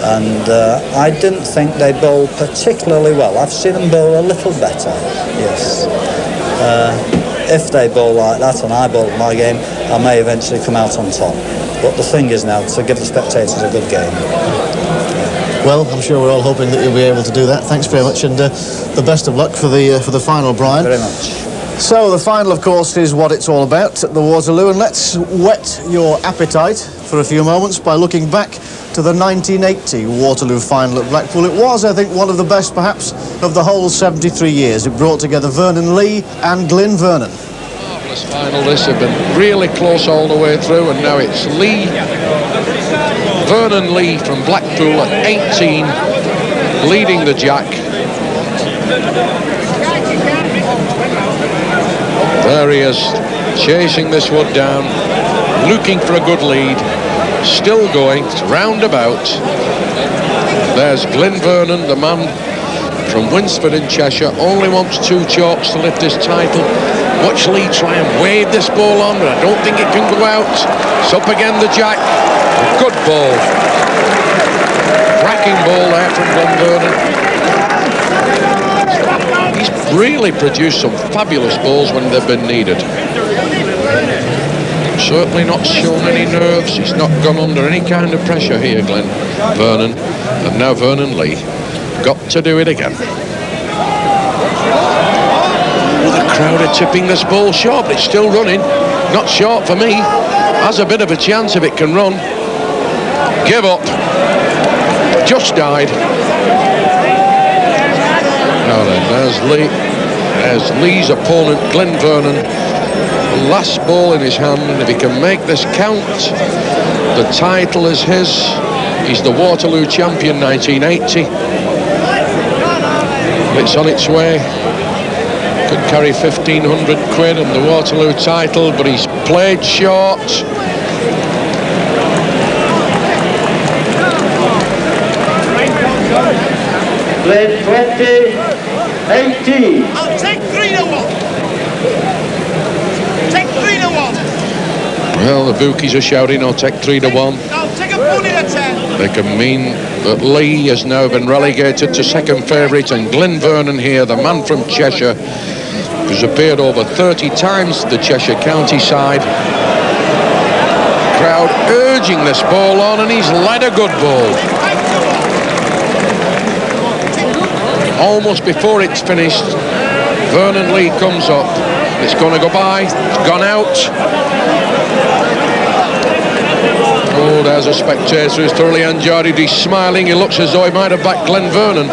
and I didn't think they bowled particularly well. I've seen them bowl a little better, yes. If they bowl like that and I bowl my game, I may eventually come out on top. But the thing is now to give the spectators a good game. Well, I'm sure we're all hoping that you'll be able to do that. Thanks very much, and the best of luck for the final, Brian. Very much. So the final, of course, is what it's all about at the Waterloo, and let's whet your appetite for a few moments by looking back to the 1980 Waterloo final at Blackpool. It was, I think, one of the best, perhaps, of the whole 73 years. It brought together Vernon Lee and Glyn Vernon. Marvellous final. This had been really close all the way through, and now it's Vernon Lee from Blackpool at 18, leading the jack. There he is, chasing this wood down, looking for a good lead, still going, it's roundabout. There's Glyn Vernon, the man from Winsford in Cheshire, only wants 2 chalks to lift his title. Watch Lee try and wave this ball on, but I don't think it can go out. It's up again, the jack. A good ball. Cracking ball there from Glyn Vernon. He's really produced some fabulous balls when they've been needed. Certainly not shown any nerves. He's not gone under any kind of pressure here, Glyn Vernon. And now Vernon Lee. Got to do it again. Oh, the crowd are tipping this ball short, but it's still running. Not short for me. Has a bit of a chance if it can run. Give up. Just died. Now then, there's Lee. There's Lee's opponent, Glyn Vernon. The last ball in his hand. If he can make this count, the title is his. He's the Waterloo champion 1980. It's on its way. Could carry 1,500 quid and the Waterloo title, but he's played short. Played 20-18. I'll take 3-1. Take 3-1. Well, the bookies are shouting, I'll take 3-1. I'll take a bully at 10. They can mean that Lee has now been relegated to second favourite, and Glyn Vernon here, the man from Cheshire, who's appeared over 30 times to the Cheshire county side. Crowd urging this ball on, and he's led a good ball. Almost before it's finished, Vernon Lee comes up. It's going to go by. It's gone out. Oh, there's a spectator who's thoroughly enjoyed it. He's smiling. He looks as though he might have backed Glyn Vernon.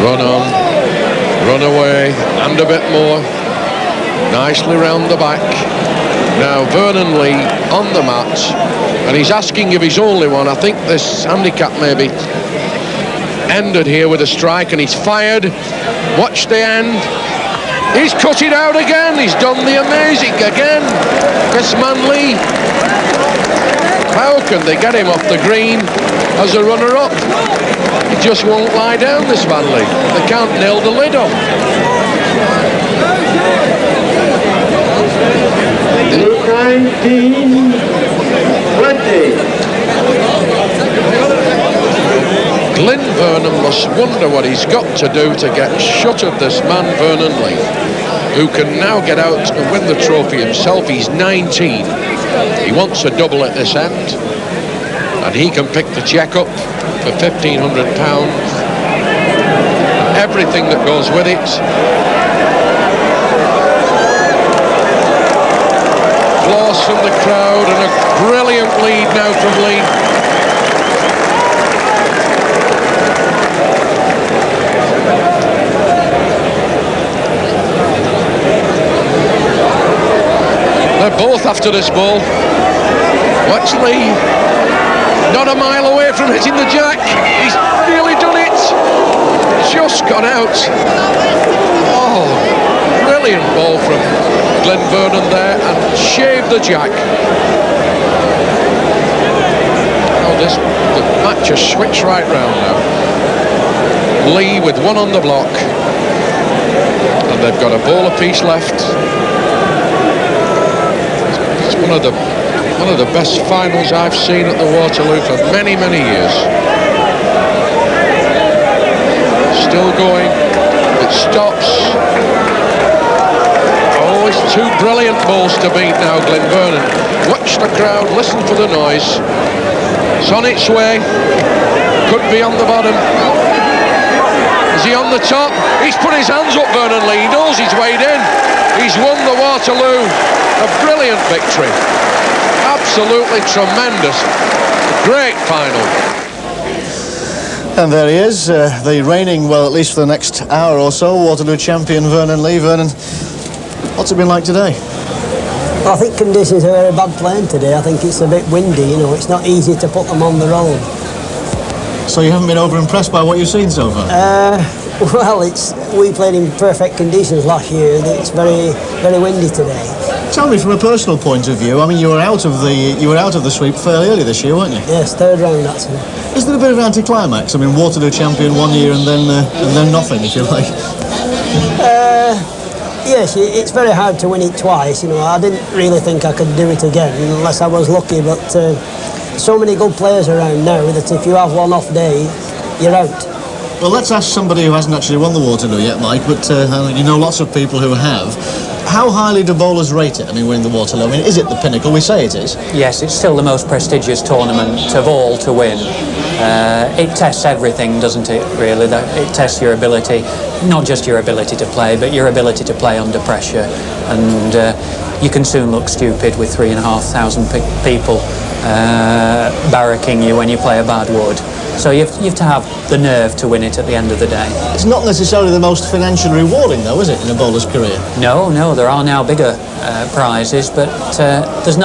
Run on, run away, and a bit more. Nicely round the back. Now Vernon Lee on the mat, and he's asking if he's only one. I think this handicap maybe ended here with a strike, and he's fired. Watch the end. He's cut it out again. He's done the amazing again. This man Lee. How can they get him off the green as a runner-up? He just won't lie down, this man Lee. They can't nail the lid off. 19-20. Glyn Vernon must wonder what he's got to do to get shut of this man Vernon Lee, who can now get out and win the trophy himself. He's 19. He wants a double at this end, and he can pick the cheque up for £1,500 and everything that goes with it. Applause from the crowd, and a brilliant lead now from Lee. They're both after this ball. Watch Lee. Not a mile away from hitting the jack. He's nearly done it. Just gone out. Oh, brilliant ball from Glyn Vernon there, and shaved the jack. Oh, the match has switched right round now. Lee with one on the block, and they've got a ball apiece left. One of the best finals I've seen at the Waterloo for many years. Still going. It stops. Oh, Oh, it's two brilliant balls to beat now, Glenn Vernon. Watch the crowd, listen for the noise. It's on its way. Could be on the bottom. Is he on the top? He's put his hands up, Vernon Lee. He knows he's weighed in. He's won the Waterloo. A brilliant victory. Absolutely tremendous. Great final. And there he is, the reigning, well, at least for the next hour or so, Waterloo champion Vernon Lee. Vernon, what's it been like today? Well, I think conditions are very bad playing today. I think it's a bit windy, you know, it's not easy to put them on the road. So you haven't been over-impressed by what you've seen so far? Well, we played in perfect conditions last year. It's very, very windy today. Tell me, from a personal point of view, I mean, you were out of the sweep fairly early this year, weren't you? Yes, third round, actually. Isn't it a bit of an anticlimax? I mean, Waterloo champion one year and then nothing, if you like. Yes, it's very hard to win it twice. You know, I didn't really think I could do it again unless I was lucky. But so many good players around now that if you have one off day, you're out. Well, let's ask somebody who hasn't actually won the Waterloo yet, Mike. But you know lots of people who have. How highly do bowlers rate it? I mean, winning the Waterloo. I mean, is it the pinnacle? We say it is. Yes, it's still the most prestigious tournament of all to win. It tests everything, doesn't it, really? It tests your ability, not just your ability to play, but your ability to play under pressure. And you can soon look stupid with 3,500 people barracking you when you play a bad wood. So you have to have the nerve to win it at the end of the day. It's not necessarily the most financially rewarding, though, is it, in a bowler's career? No, there are now bigger prizes, but there's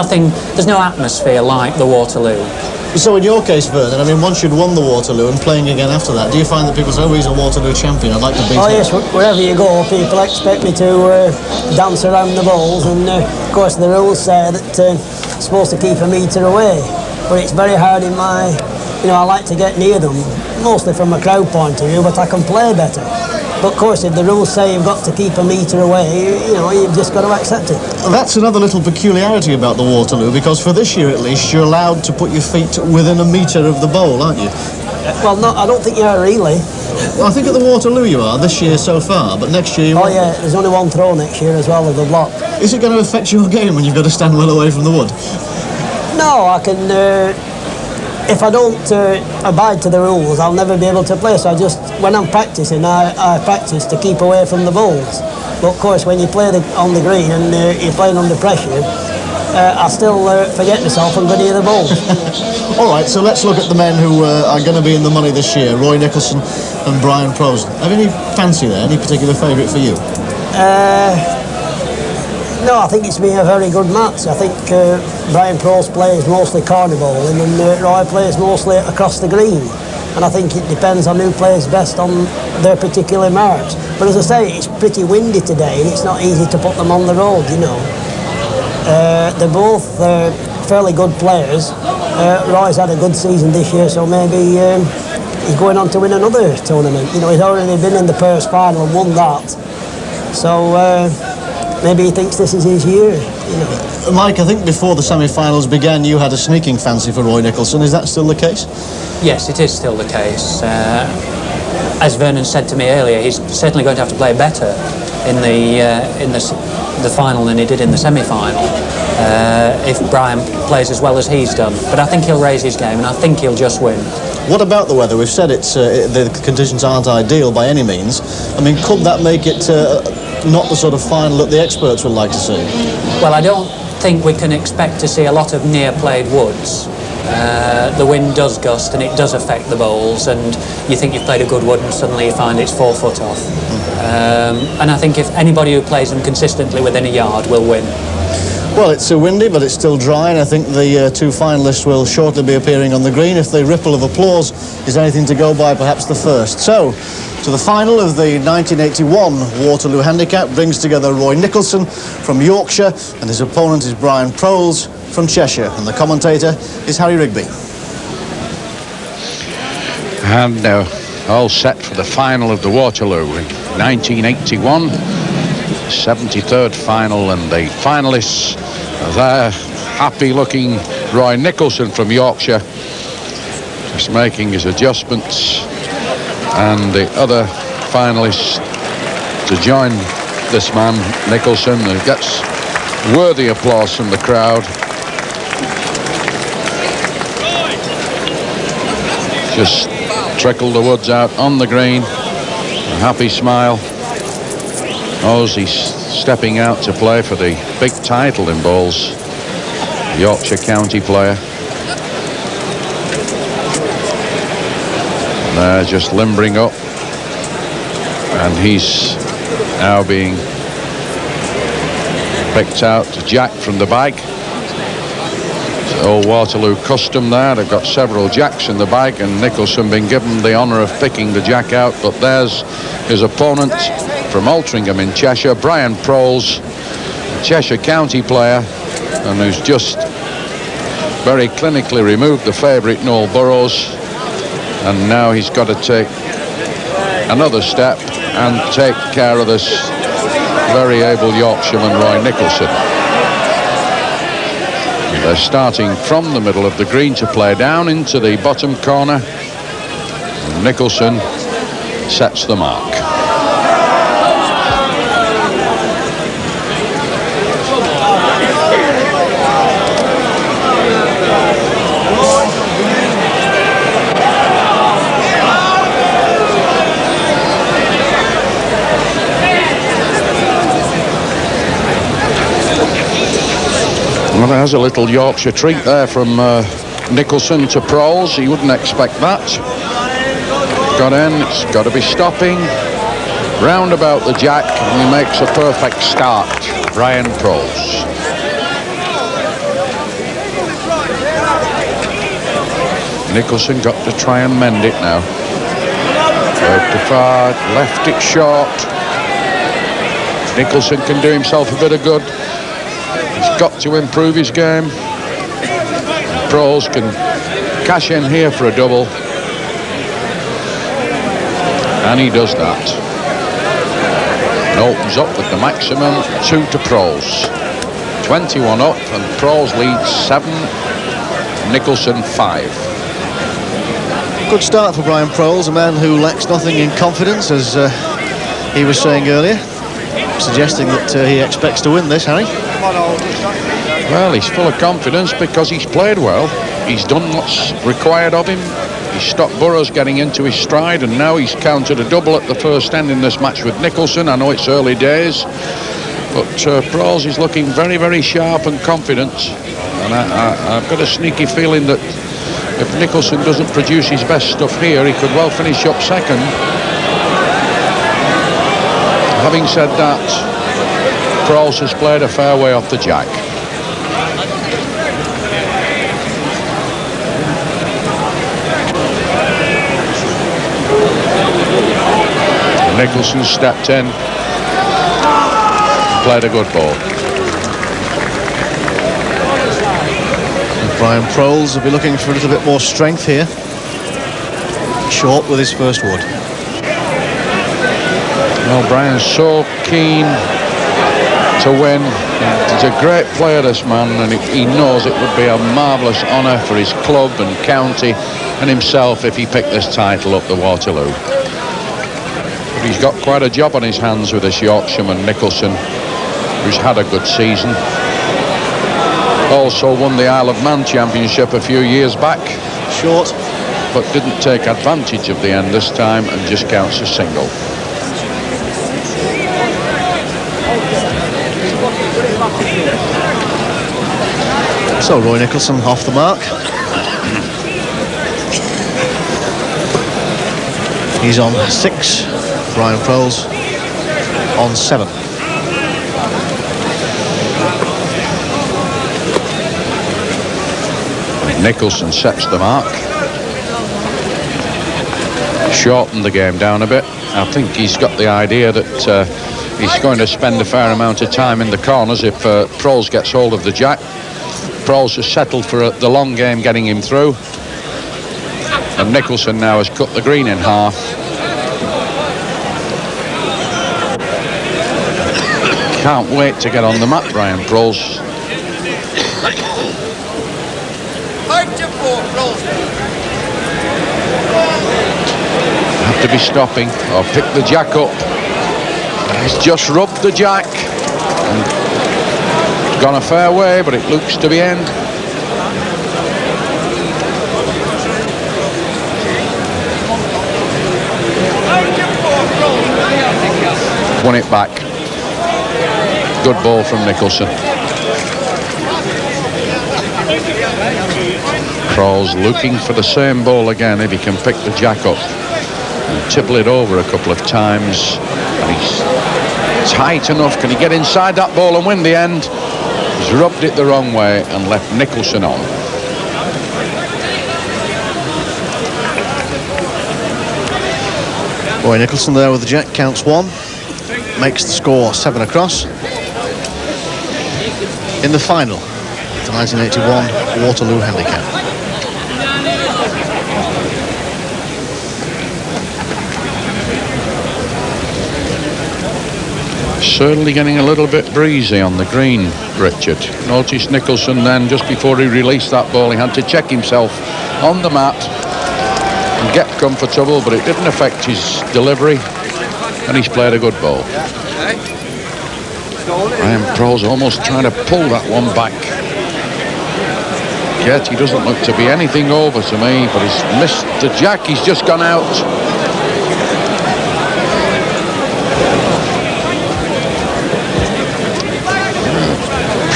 no atmosphere like the Waterloo. So in your case, Vernon, I mean, once you'd won the Waterloo and playing again after that, do you find that people say, oh, he's a Waterloo champion, I'd like to beat him? Oh yes, wherever you go, people expect me to dance around the balls, and of course the rules say that I'm supposed to keep a metre away, but it's very hard in my... You know, I like to get near them, mostly from a crowd point of view, but I can play better. But of course, if the rules say you've got to keep a metre away, you know, you've just got to accept it. That's another little peculiarity about the Waterloo, because for this year at least, you're allowed to put your feet within a metre of the bowl, aren't you? Well, no, I don't think you are really. Well, I think at the Waterloo you are, this year so far, but next year you won't. Oh yeah, there's only one throw next year as well of the block. Is it going to affect your game when you've got to stand well away from the wood? No, I can... if I don't abide to the rules, I'll never be able to play. So when I'm practising, I practice to keep away from the balls. But of course, when you play on the green and you're playing under pressure, I still forget myself and go near the balls. All right, so let's look at the men who are going to be in the money this year, Roy Nicholson and Brian Fraws. Have you any fancy there, any particular favourite for you? No, I think it's been a very good match. I think Brian Fraws plays mostly corner bowling and Roy plays mostly across the green. And I think it depends on who plays best on their particular marks. But as I say, it's pretty windy today and it's not easy to put them on the road, you know. They're both fairly good players. Roy's had a good season this year, so maybe he's going on to win another tournament. You know, he's already been in the Purse final and won that. So... maybe he thinks this is his year, you know. Mike, I think before the semi-finals began, you had a sneaking fancy for Roy Nicholson. Is that still the case? Yes, it is still the case. As Vernon said to me earlier, he's certainly going to have to play better in the final than he did in the semi-final if Brian plays as well as he's done. But I think he'll raise his game, and I think he'll just win. What about the weather? We've said the conditions aren't ideal by any means. I mean, could that make it not the sort of final that the experts would like to see? Well, I don't think we can expect to see a lot of near-played woods. The wind does gust and it does affect the bowls, and you think you've played a good wood and suddenly you find it's 4 foot off. And I think if anybody who plays them consistently within a yard will win. Well, it's windy, but it's still dry, and I think the two finalists will shortly be appearing on the green. If the ripple of applause is anything to go by, perhaps the first. So, to the final of the 1981 Waterloo Handicap brings together Roy Nicholson from Yorkshire, and his opponent is Brian Fraws from Cheshire, and the commentator is Harry Rigby. And all set for the final of the Waterloo in 1981. 73rd final, and the finalists are there. Happy looking Roy Nicholson from Yorkshire, just making his adjustments, and the other finalists to join this man, Nicholson, and gets worthy applause from the crowd. Just trickled the woods out on the green. A happy smile. Knows he's stepping out to play for the big title in bowls. Yorkshire County player. They're just limbering up. And he's now being picked out to Jack from the bag. It's old Waterloo custom there. They've got several Jacks in the bag, and Nicholson been given the honour of picking the Jack out. But there's his opponent from Altrincham in Cheshire, Brian Proles, Cheshire County player, and who's just very clinically removed the favourite Noel Burrows. And now he's got to take another step and take care of this very able Yorkshireman Roy Nicholson. They're starting from the middle of the green to play down into the bottom corner. And Nicholson sets the mark. Well, there's a little Yorkshire treat there from Nicholson to Proles. He wouldn't expect that. Got in, it's got to be stopping. Round about the Jack, and he makes a perfect start. Brian Proles. Nicholson got to try and mend it now. Go to far, left it short. Nicholson can do himself a bit of good. He's got to improve his game. Proles can cash in here for a double. And he does that. And opens up with the maximum 2 to Proles. 21 up, and Proles leads 7, Nicholson 5. Good start for Brian Proles, a man who lacks nothing in confidence, as he was saying earlier, suggesting that he expects to win this, Harry. Well, he's full of confidence because he's played well. He's done what's required of him. He's stopped Burrows getting into his stride, and now he's counted a double at the first end in this match with Nicholson. I know it's early days, but Proles is looking very, very sharp and confident. And I've got a sneaky feeling that if Nicholson doesn't produce his best stuff here, he could well finish up second. Having said that, Fraws has played a fair way off the Jack. Nicholson stepped in, played a good ball. Brian Proles will be looking for a little bit more strength here. Short with his first wood. Well, Brian's so keen to win. He's a great player, this man, and he knows it would be a marvellous honour for his club and county and himself if he picked this title up the Waterloo. But he's got quite a job on his hands with this Yorkshireman Nicholson, who's had a good season. Also won the Isle of Man Championship a few years back. Short. But didn't take advantage of the end this time and just counts a single. So Roy Nicholson off the mark. He's on 6. Brian Proles on 7. Nicholson sets the mark. Shortened the game down a bit. I think he's got the idea that he's going to spend a fair amount of time in the corners if Proles gets hold of the Jack. Proles has settled for the long game getting him through. And Nicholson now has cut the green in half. Can't wait to get on the mat, Brian Proles. Have to be stopping or pick the Jack up. He's just rubbed the jack. And gone a fair way, but it looks to be end. Won it back. Good ball from Nicholson. Fraws looking for the same ball again if he can pick the jack up and tipple it over a couple of times. And he's tight enough. Can he get inside that ball and win the end? He's rubbed it the wrong way and left Nicholson on. Boy, Nicholson there with the jack, counts 1. Makes the score 7 across. In the final, the 1981 Waterloo handicap. Certainly getting a little bit breezy on the green, Richard. Notice Nicholson then, just before he released that ball, he had to check himself on the mat and get comfortable, but it didn't affect his delivery, and he's played a good ball. Fraws almost trying to pull that one back. Yet he doesn't look to be anything over to me, but he's missed the jack. He's just gone out.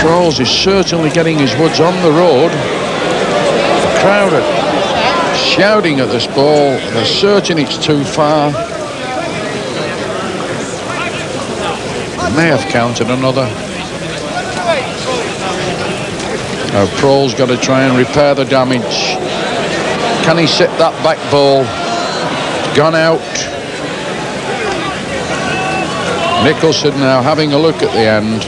Fraws is certainly getting his woods on the road. The crowd are shouting at this ball. They're certain it's too far. They may have counted another. Now Fraws got to try and repair the damage. Can he sit that back ball? Gone out. Nicholson now having a look at the end.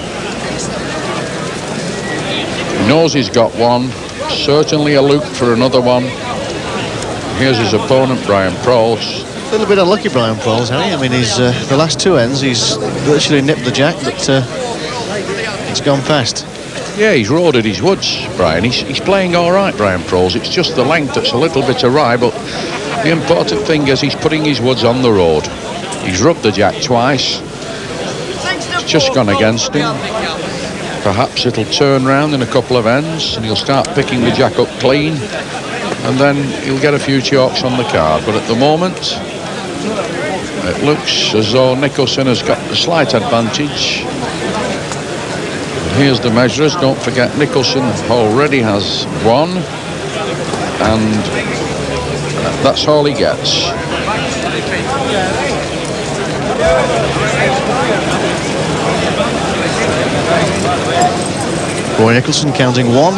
Knows he's got one. Certainly a look for another one. Here's his opponent, Brian Fraws. A little bit unlucky, Brian Fraws, hasn't he? I mean, he's the last 2 ends, he's virtually nipped the jack, but it's gone past. Yeah, he's roaded his woods, Brian. He's playing all right, Brian Fraws. It's just the length that's a little bit awry, but the important thing is he's putting his woods on the road. He's rubbed the jack twice. It's just gone against him. Perhaps it'll turn round in a couple of ends and he'll start picking the jack up clean, and then he'll get a few chalks on the card. But at the moment, it looks as though Nicholson has got the slight advantage. And here's the measurers. Don't forget, Nicholson already has 1, and that's all he gets. Roy Nicholson counting 1.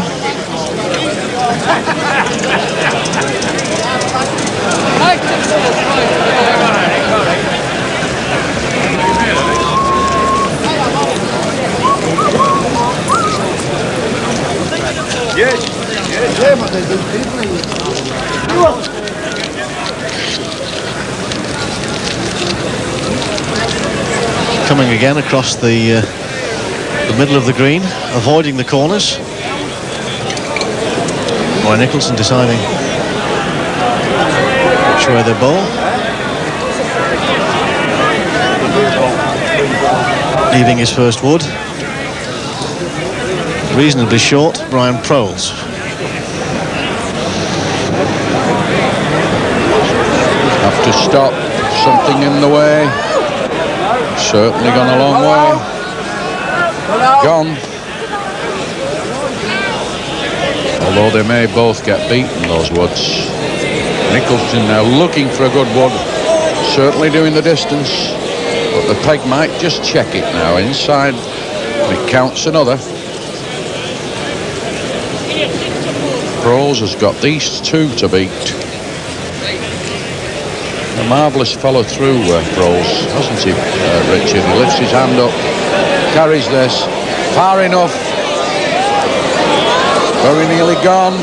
Coming again across the middle of the green, avoiding the corners. Roy Nicholson deciding which way they bowl. Leaving his first wood. Reasonably short, Brian Fraws. Have to stop. Something in the way. Certainly gone a long way. Gone. Although they may both get beaten, those woods. Nicholson now looking for a good wood. Certainly doing the distance. But the peg might just check it now inside. And it counts another. Burrows has got these 2 to beat. A marvellous follow through, Burrows, hasn't he, Richard? He lifts his hand up, carries this far enough. Very nearly gone.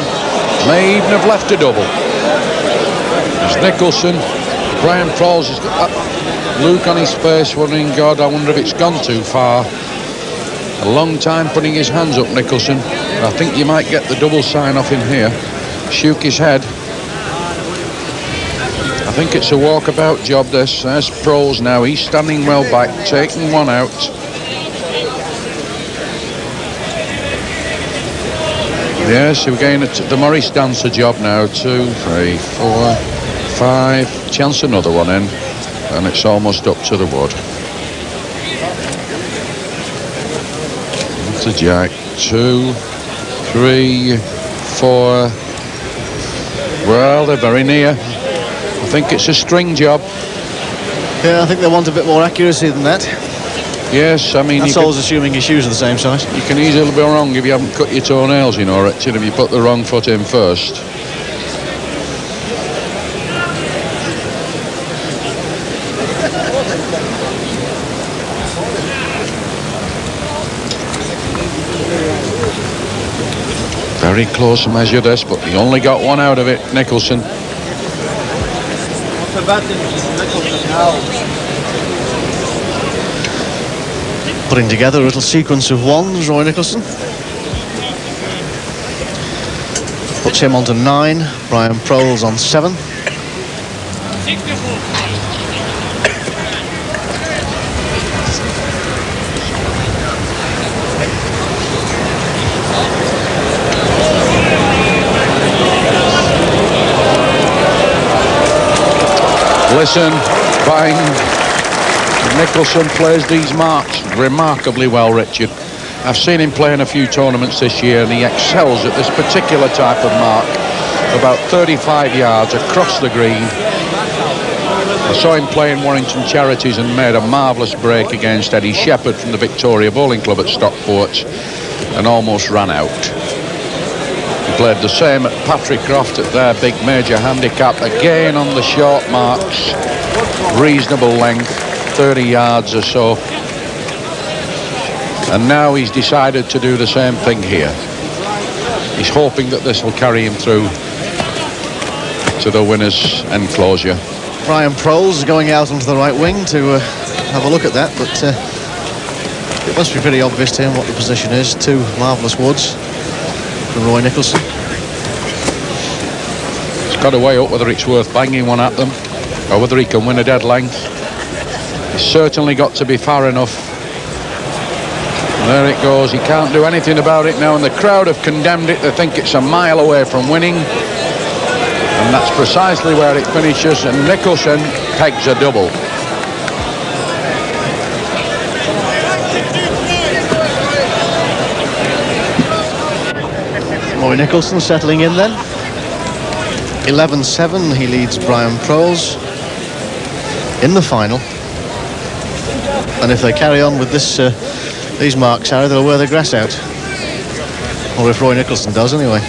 May even have left a double. There's Nicholson. Brian Fraws has got that look on his face, wondering, God, I wonder if it's gone too far. A long time putting his hands up, Nicholson. I think you might get the double sign off in here. Shook his head. I think it's a walkabout job, this. There's Fraws now. He's standing well back, taking one out. Yes, we're getting the Morris Dancer job now. 2, 3, 4, 5. Chance another one in. And it's almost up to the wood. It's a jack. 2, 3, 4. Well, they're very near. I think it's a string job. Yeah, I think they want a bit more accuracy than that. Yes, I mean... That's always assuming your shoes are the same size. You can easily be wrong if you haven't cut your toenails, you know, Richard, if you put the wrong foot in first. Very close measure this, but he only got one out of it, Nicholson. Putting together a little sequence of ones, Roy Nicholson. Puts him onto 9, Brian Proles on 7. Listen, bang. Nicholson plays these marks remarkably well, Richard. I've seen him play in a few tournaments this year and he excels at this particular type of mark. About 35 yards across the green. I saw him play in Warrington Charities and made a marvellous break against Eddie Shepherd from the Victoria Bowling Club at Stockport and almost ran out. He played the same at Patrick Croft at their big major handicap, again on the short marks, reasonable length, 30 yards or so. And now he's decided to do the same thing here. He's hoping that this will carry him through to the winner's enclosure. Brian Proles is going out onto the right wing to have a look at that, but it must be pretty obvious to him what the position is. 2 marvellous woods for Roy Nicholson. He's got to weigh up whether it's worth banging one at them or whether he can win a dead length. He's certainly got to be far enough. And there it goes. He can't do anything about it now, and the crowd have condemned it. They think it's a mile away from winning. And that's precisely where it finishes, and Nicholson pegs a double. Roy Nicholson settling in then. 11-7, he leads Brian Proles in the final. And if they carry on with this, these marks, Harry, they'll wear the grass out. Or if Roy Nicholson does, anyway.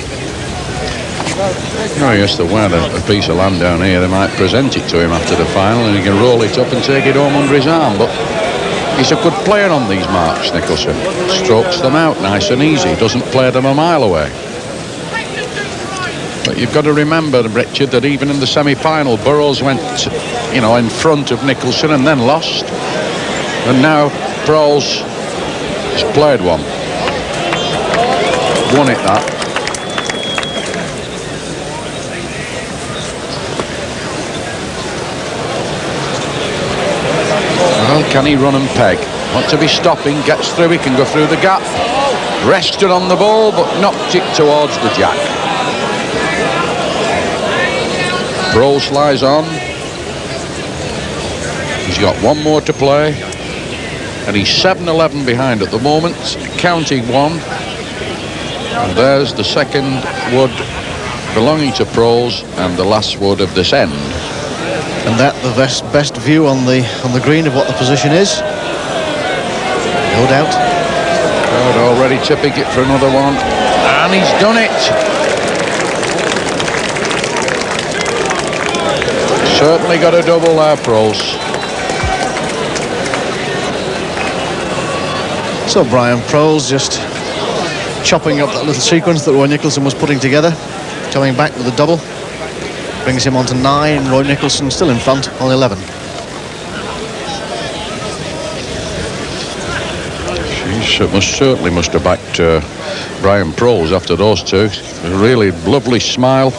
Oh yes, they'll wear a piece of land down here. They might present it to him after the final and he can roll it up and take it home under his arm. But he's a good player on these marks, Nicholson. Strokes them out nice and easy. Doesn't play them a mile away. But you've got to remember, Richard, that even in the semi-final, Burrows went, you know, in front of Nicholson and then lost. And now Fraws has played one. Won it, that. Well, can he run and peg? Want to be stopping, gets through, he can go through the gap. Rested on the ball, but knocked it towards the jack. Burrows lies on. He's got one more to play. And he's 7-11 behind at the moment, counting one. And there's the second wood belonging to Fraws and the last wood of this end. And that the best view on the green of what the position is. No doubt. God, already tipping it for another one. And he's done it. Certainly got a double there, Fraws. So Brian Proles just chopping up that little sequence that Roy Nicholson was putting together, coming back with a double, brings him on to 9. Roy Nicholson still in front on 11. She must have backed Brian Proles after those two. A really lovely smile.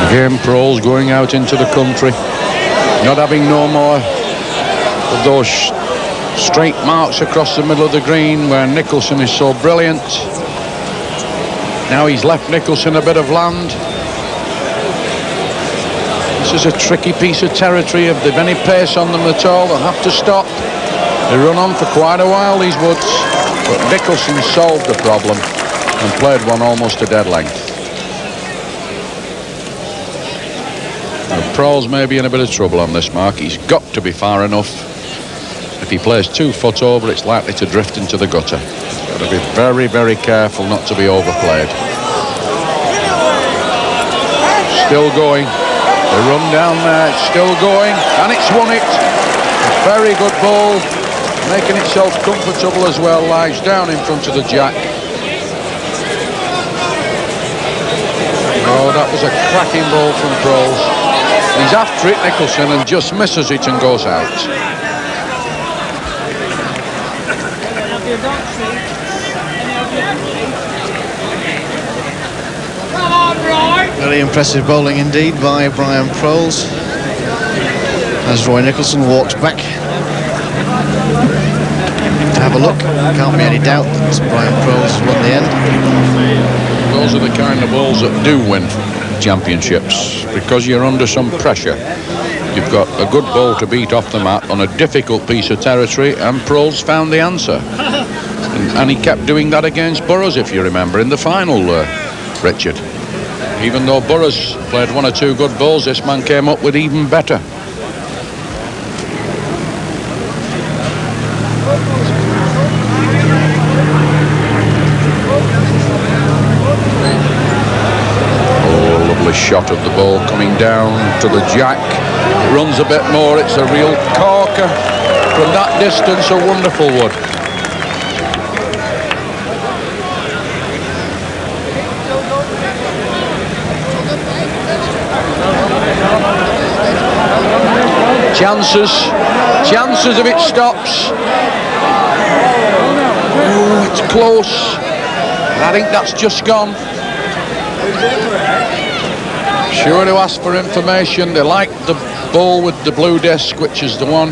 Again, Proles going out into the country, not having no more of those straight marks across the middle of the green where Nicholson is so brilliant. Now he's left Nicholson a bit of land. This is a tricky piece of territory. If they've any pace on them at all, they'll have to stop. They run on for quite a while, these woods, but Nicholson solved the problem and played one almost to dead length. Proles may be in a bit of trouble on this mark. He's got to be far enough. If he plays 2 foot over, it's likely to drift into the gutter. He's got to be very, very careful not to be overplayed. Still going. They run down there. It's still going, and it's won it. A very good ball, making itself comfortable as well. Lies down in front of the jack. Oh, that was a cracking ball from Proles. He's after it, Nicholson, and just misses it and goes out. Very impressive bowling indeed by Brian Proles, as Roy Nicholson walks back to have a look. Can't be any doubt that Brian Proles has won the end. Those are the kind of balls that do win championships, because you're under some pressure. You've got a good ball to beat off the mat on a difficult piece of territory, and Proles found the answer. And he kept doing that against Burrows, if you remember, in the final, Richard. Even though Burrows played 1 or 2 good balls, this man came up with even better. Shot of the ball coming down to the jack. It runs a bit more. It's a real corker from that distance. A wonderful wood. Chances if it stops. Oh, it's close. I think that's just gone. Sure to ask for information. They like the ball with the blue disc, which is the one.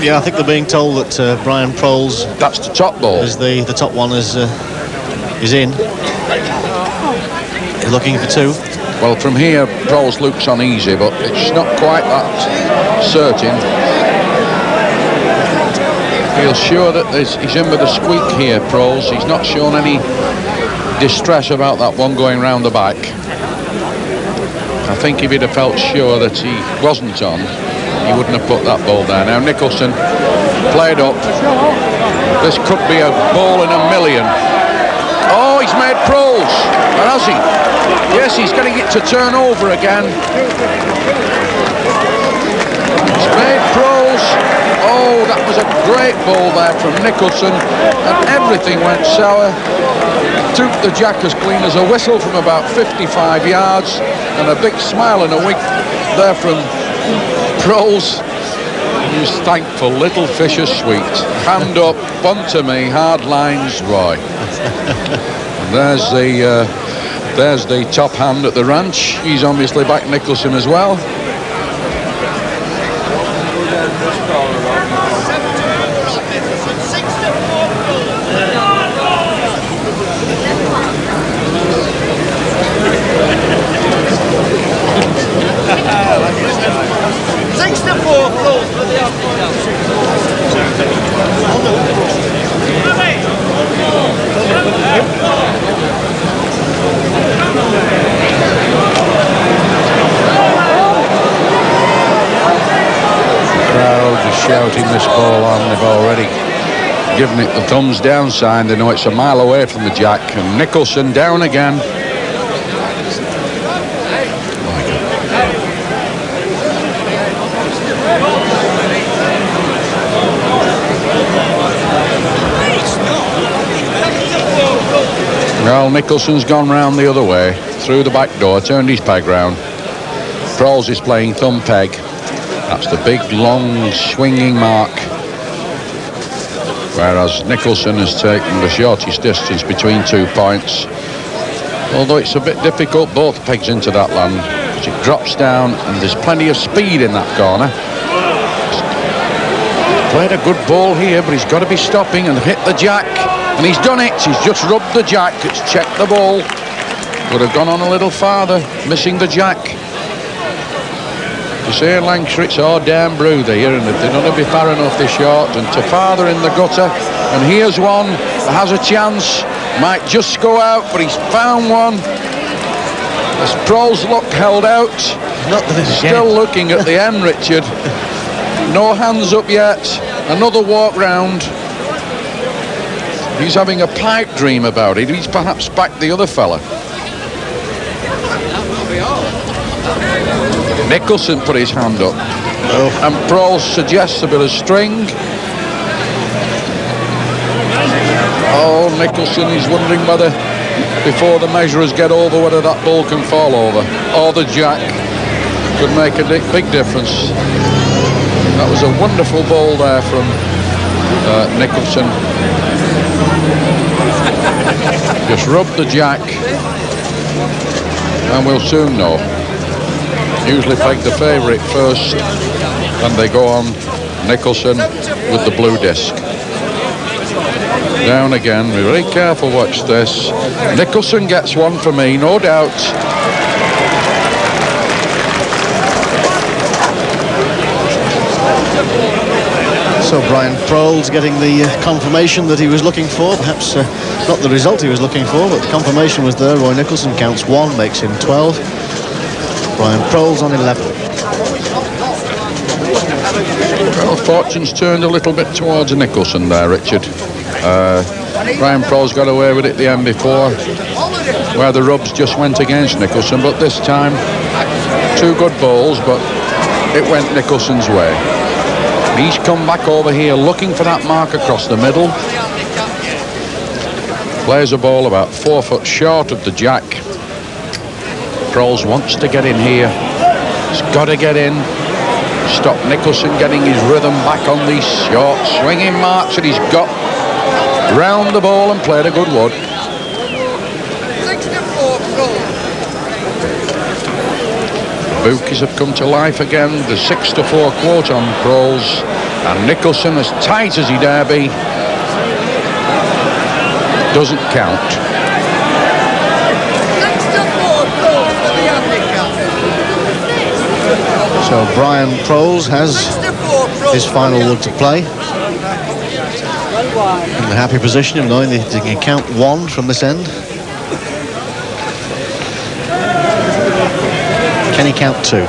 Yeah, I think they're being told that Brian Proles, that's the top ball. Is the top one is in. He's looking for 2. Well, from here, Proles looks uneasy, but it's not quite that certain. Feels sure that he's in with a squeak here, Proles. He's not shown any distress about that one going round the back. I think if he'd have felt sure that he wasn't on, he wouldn't have put that ball there. Now Nicholson played up. This could be a ball in a million. Oh, he's made Proles, or has he? Yes, he's getting it to turn over again. He's made Proles. Oh, that was a great ball there from Nicholson, and everything went sour. Took the jack as clean as a whistle from about 55 yards, and a big smile and a wink there from Proles. He was thankful. Little fish are sweet. Hand up, one to me, hard lines, Roy. And there's the top hand at the ranch. He's obviously back Nicholson as well. Shouting this ball on. They've already given it the thumbs down sign. They know it's a mile away from the jack, and Nicholson down again. Well, Nicholson's gone round the other way through the back door, turned his peg round. Proles is playing thumb peg. That's the big, long, swinging mark. Whereas Nicholson has taken the shortest distance between 2 points. Although it's a bit difficult, both pegs into that land. as it drops down, and there's plenty of speed in that corner. He's played a good ball here, but he's got to be stopping and hit the jack, and he's done it. He's just rubbed the jack. It's checked the ball. Would have gone on a little farther, missing the jack. You see in Lancashire, it's all damn brew here, and if they're going to be far enough, they're short, and to farther in the gutter. And here's one that has a chance, might just go out, but he's found one. As Proul's look held out, Not that it's still looking at the end, Richard. No hands up yet. Another walk round. He's having a pipe dream about it. He's perhaps backed the other fella. Nicholson put his hand up, and Proul suggests a bit of string. Oh, Nicholson is wondering whether, before the measurers get over, whether that ball can fall over, or the jack could make a big difference. That was a wonderful ball there from Nicholson. Just rub the jack, and we'll soon know. Usually pick the favourite first, and they go on Nicholson with the blue disc. Down again, be very careful, watch this. Nicholson gets one for me, no doubt. So Brian Proul's getting the confirmation that he was looking for. Perhaps not the result he was looking for, but the confirmation was there. Roy Nicholson counts 1, makes him 12. Brian Proul's on 11. Well, fortune's turned a little bit towards Nicholson there, Richard. Brian Proul's got away with it the end before, where the rubs just went against Nicholson, but this time, 2 good balls, but it went Nicholson's way. He's come back over here looking for that mark across the middle. Plays a ball about 4 foot short of the jack. Proul's wants to get in here. He's got to get in. Stop Nicholson getting his rhythm back on these short swinging marks that he's got. Round the ball and played a good wood. 64 Bookies have come to life again. The 6-4 quote on Proul's, and Nicholson, as tight as he dare be, doesn't count. So Brian Proul's has his final wood to play. In the happy position of knowing that he can count 1 from this end. Can he count 2?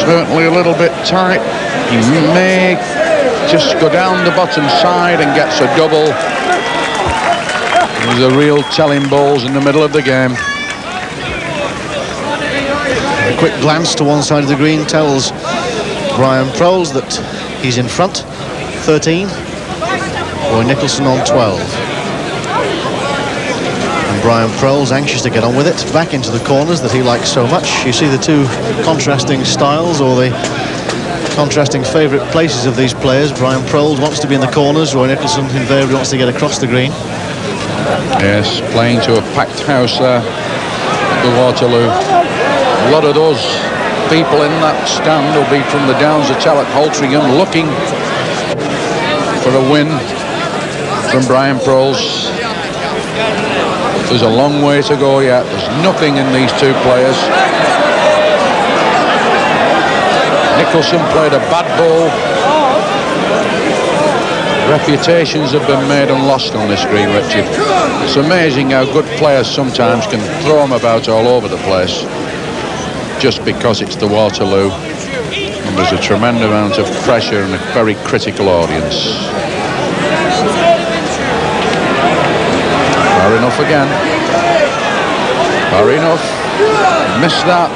Certainly a little bit tight. He may just go down the bottom side and gets a double. There's a real telling balls in the middle of the game. A quick glance to one side of the green tells Brian Proul's that he's in front, 13. Roy Nicholson on 12. And Brian Proul's anxious to get on with it, back into the corners that he likes so much. You see the 2 contrasting styles, or the contrasting favourite places of these players. Brian Proul's wants to be in the corners. Roy Nicholson invariably wants to get across the green. Yes, playing to a packed house there at the Waterloo. A lot of those people in that stand will be from the Downs of Tallet, Altrincham, looking for a win from Brian Proul's. There's a long way to go yet. There's nothing in these 2 players. Nicholson played a bad ball. Reputations have been made and lost on this green, Richard. It's amazing how good players sometimes can throw them about all over the place, just because it's the Waterloo and there's a tremendous amount of pressure and a very critical audience. Far enough again. Far enough. Missed that.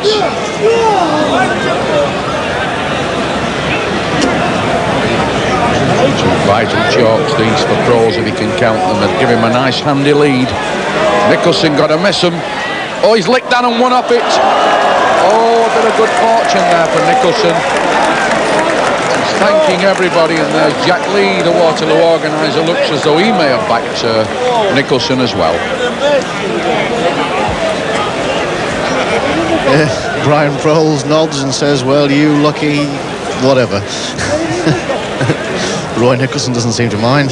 Two vital chalks these for Proul's if he can count them and give him a nice handy lead. Nicholson got to miss him. Oh, he's licked that and one up it. Oh, a bit of good fortune there for Nicholson. He's thanking everybody, and there's Jack Lee, the Waterloo organiser, looks as though he may have backed Nicholson as well. Brian Proles nods and says, well, you lucky whatever. Roy Nicholson doesn't seem to mind.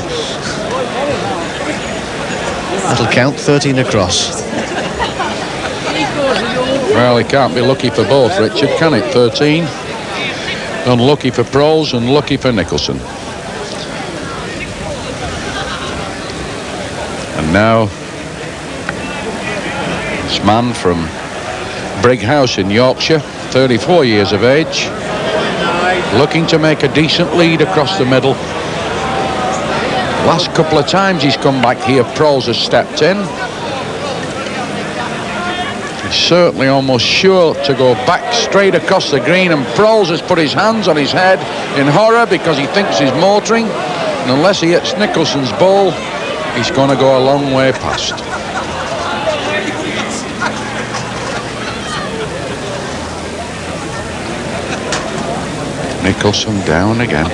That'll count, 13 across. Well, he can't be lucky for both, Richard, can it? 13. Unlucky for Proles and lucky for Nicholson. And now, this man from Brighouse in Yorkshire, 34 years of age, looking to make a decent lead across the middle. Last couple of times he's come back here, Proles has stepped in. He's certainly almost sure to go back straight across the green, and Proles has put his hands on his head in horror because he thinks he's motoring, and unless he hits Nicholson's ball, he's going to go a long way past. Nicholson down again.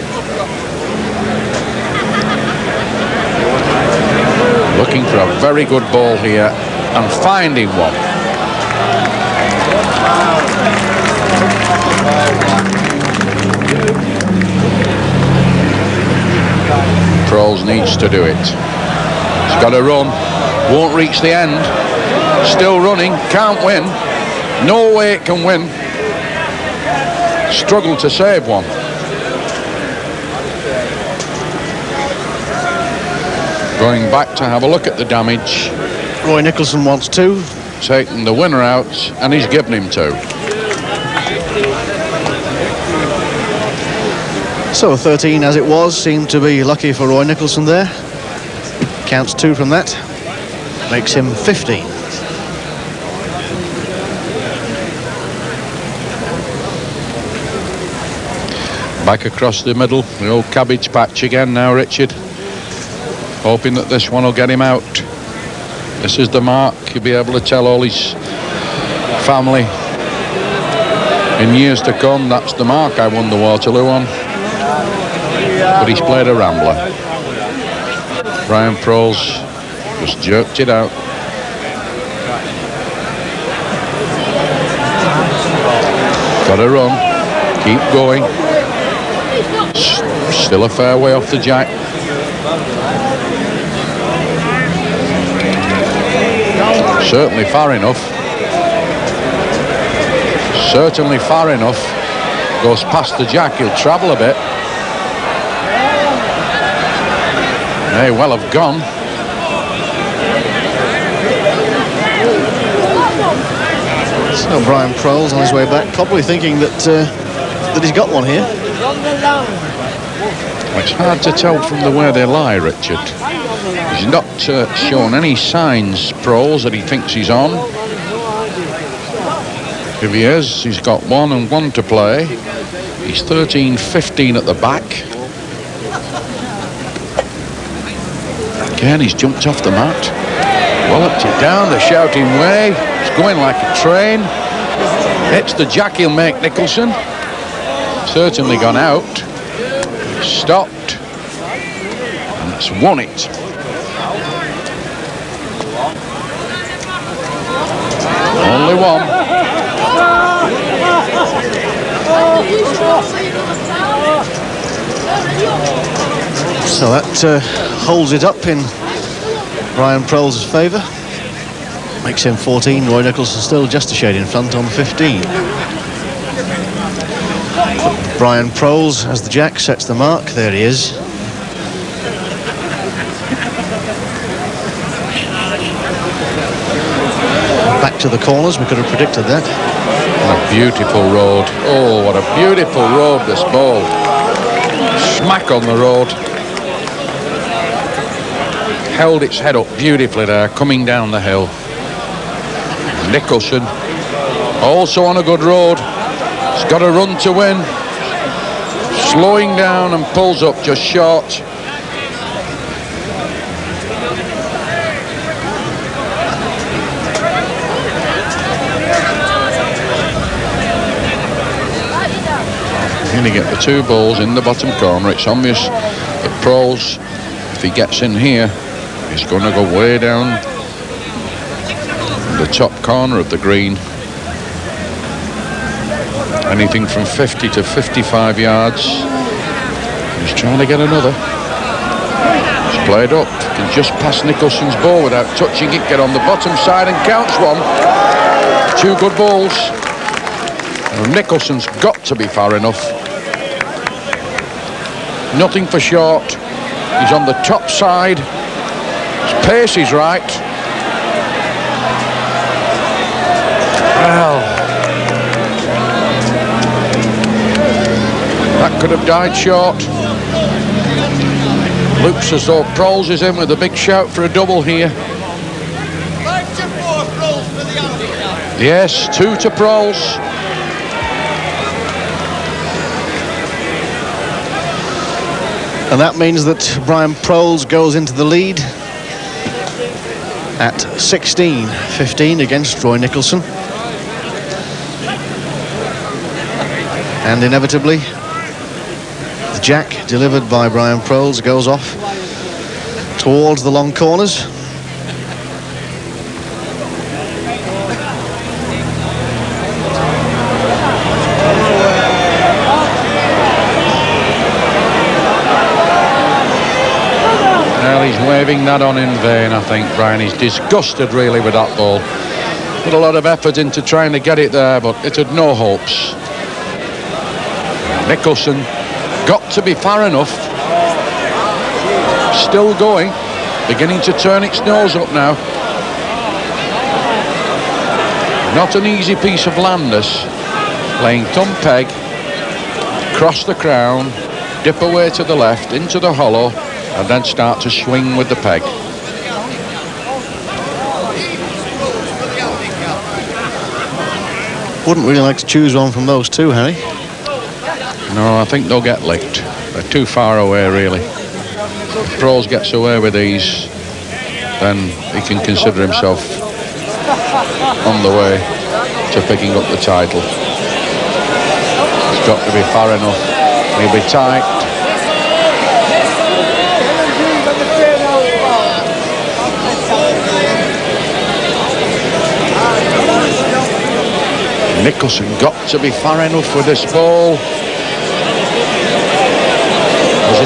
Looking for a very good ball here and finding one. Proles needs to do it. He's got to run. Won't reach the end. Still running. Can't win. No way it can win. Struggled to save one. Going back to have a look at the damage. Roy Nicholson wants 2. Taking the winner out, and he's given him 2. So 13 as it was, seemed to be lucky for Roy Nicholson there. Counts 2 from that. Makes him 15. Back across the middle, the old cabbage patch again now, Richard. Hoping that this one will get him out. This is the mark. He'll be able to tell all his family in years to come, that's the mark I won the Waterloo on. But he's played a rambler. Brian Proles just jerked it out. Got to run. Keep going. Still a fair way off the jack. Certainly far enough. Certainly far enough. Goes past the jack, he'll travel a bit. May well have gone. So Brian Proles on his way back, probably thinking that he's got one here. It's hard to tell from the way they lie, Richard. He's not shown any signs, Proles, that he thinks he's on. If he is, he's got 1 and 1 to play. He's 13-15 at the back. Again, he's jumped off the mat. Walloped it down the shouting way. It's going like a train. Hits the jack, he'll make Nicholson. Certainly gone out. Stopped. And it's won it. Only one. So that holds it up in Brian Proles' favour. Makes him 14. Roy Nicholson still just a shade in front on 15. Brian Proles, as the jack, sets the mark. There he is. Back to the corners. We could have predicted that. What a beautiful road. Oh, what a beautiful road, this ball. Smack on the road. Held its head up beautifully there, coming down the hill. Nicholson, also on a good road. He's got a run to win. Slowing down and pulls up just short. Going to get the 2 balls in the bottom corner. It's obvious that Proles, if he gets in here, he's going to go way down the top corner of the green. Anything from 50 to 55 yards. He's trying to get another. He's played up. Can just pass Nicholson's ball without touching it. Get on the bottom side and counts one. 2 good balls. Well, Nicholson's got to be far enough. Nothing for short. He's on the top side. His pace is right. Well, that could have died short. Looks as though Fraws is in with a big shout for a double here. 5 to 4 Fraws for the handicap. Yes, 2 to Fraws. And that means that Brian Fraws goes into the lead at 16-15 against Roy Nicholson. And inevitably, the jack delivered by Brian Fraws goes off towards the long corners. Well, he's waving that on in vain, I think, Brian. He's disgusted, really, with that ball. Put a lot of effort into trying to get it there, but it had no hopes. Nicholson got to be far enough. Still going. Beginning to turn its nose up now. Not an easy piece of land, this. Playing thumb peg. Cross the crown. Dip away to the left, into the hollow. And then start to swing with the peg. Wouldn't really like to choose one from those two, Harry. No, I think they'll get licked. They're too far away, really. If Fraws gets away with these, then he can consider himself on the way to picking up the title. It's got to be far enough. He'll be tight. Nicholson got to be far enough with this ball. Has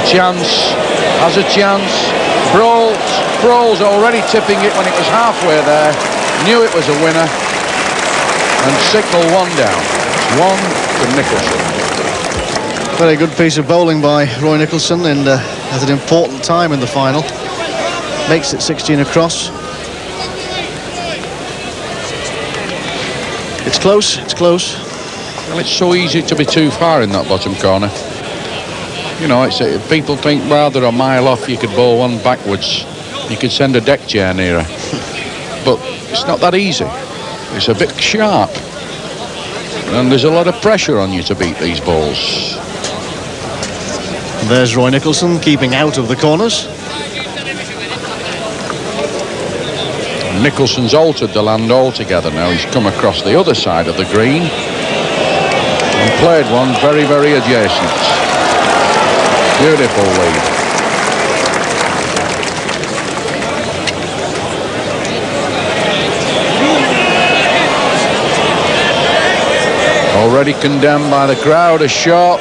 a chance. Burrows already tipping it when it was halfway there. Knew it was a winner. And signal one down. It's 1 to Nicholson. Very good piece of bowling by Roy Nicholson and at an important time in the final. Makes it 16 across. It's close, it's close. Well, it's so easy to be too far in that bottom corner. You know, people think rather a mile off you could bowl one backwards. You could send a deck chair nearer. But it's not that easy. It's a bit sharp. And there's a lot of pressure on you to beat these balls. And there's Roy Nicholson keeping out of the corners. Nicholson's altered the land altogether now. He's come across the other side of the green and played one very, very adjacent. Beautiful lead. Already condemned by the crowd, a short.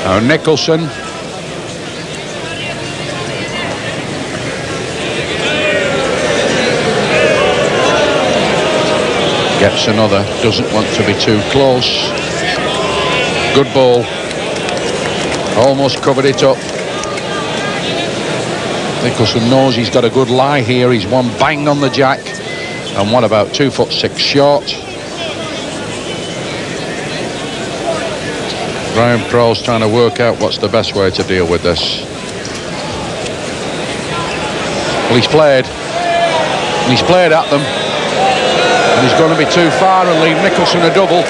Now Nicholson. Gets another, doesn't want to be too close. Good ball. Almost covered it up. Nicholson knows he's got a good lie here. He's one bang on the jack. And what about 2'6" short? Brian Fraws trying to work out what's the best way to deal with this. Well, he's played. And he's played at them. And he's going to be too far and leave Nicholson a double.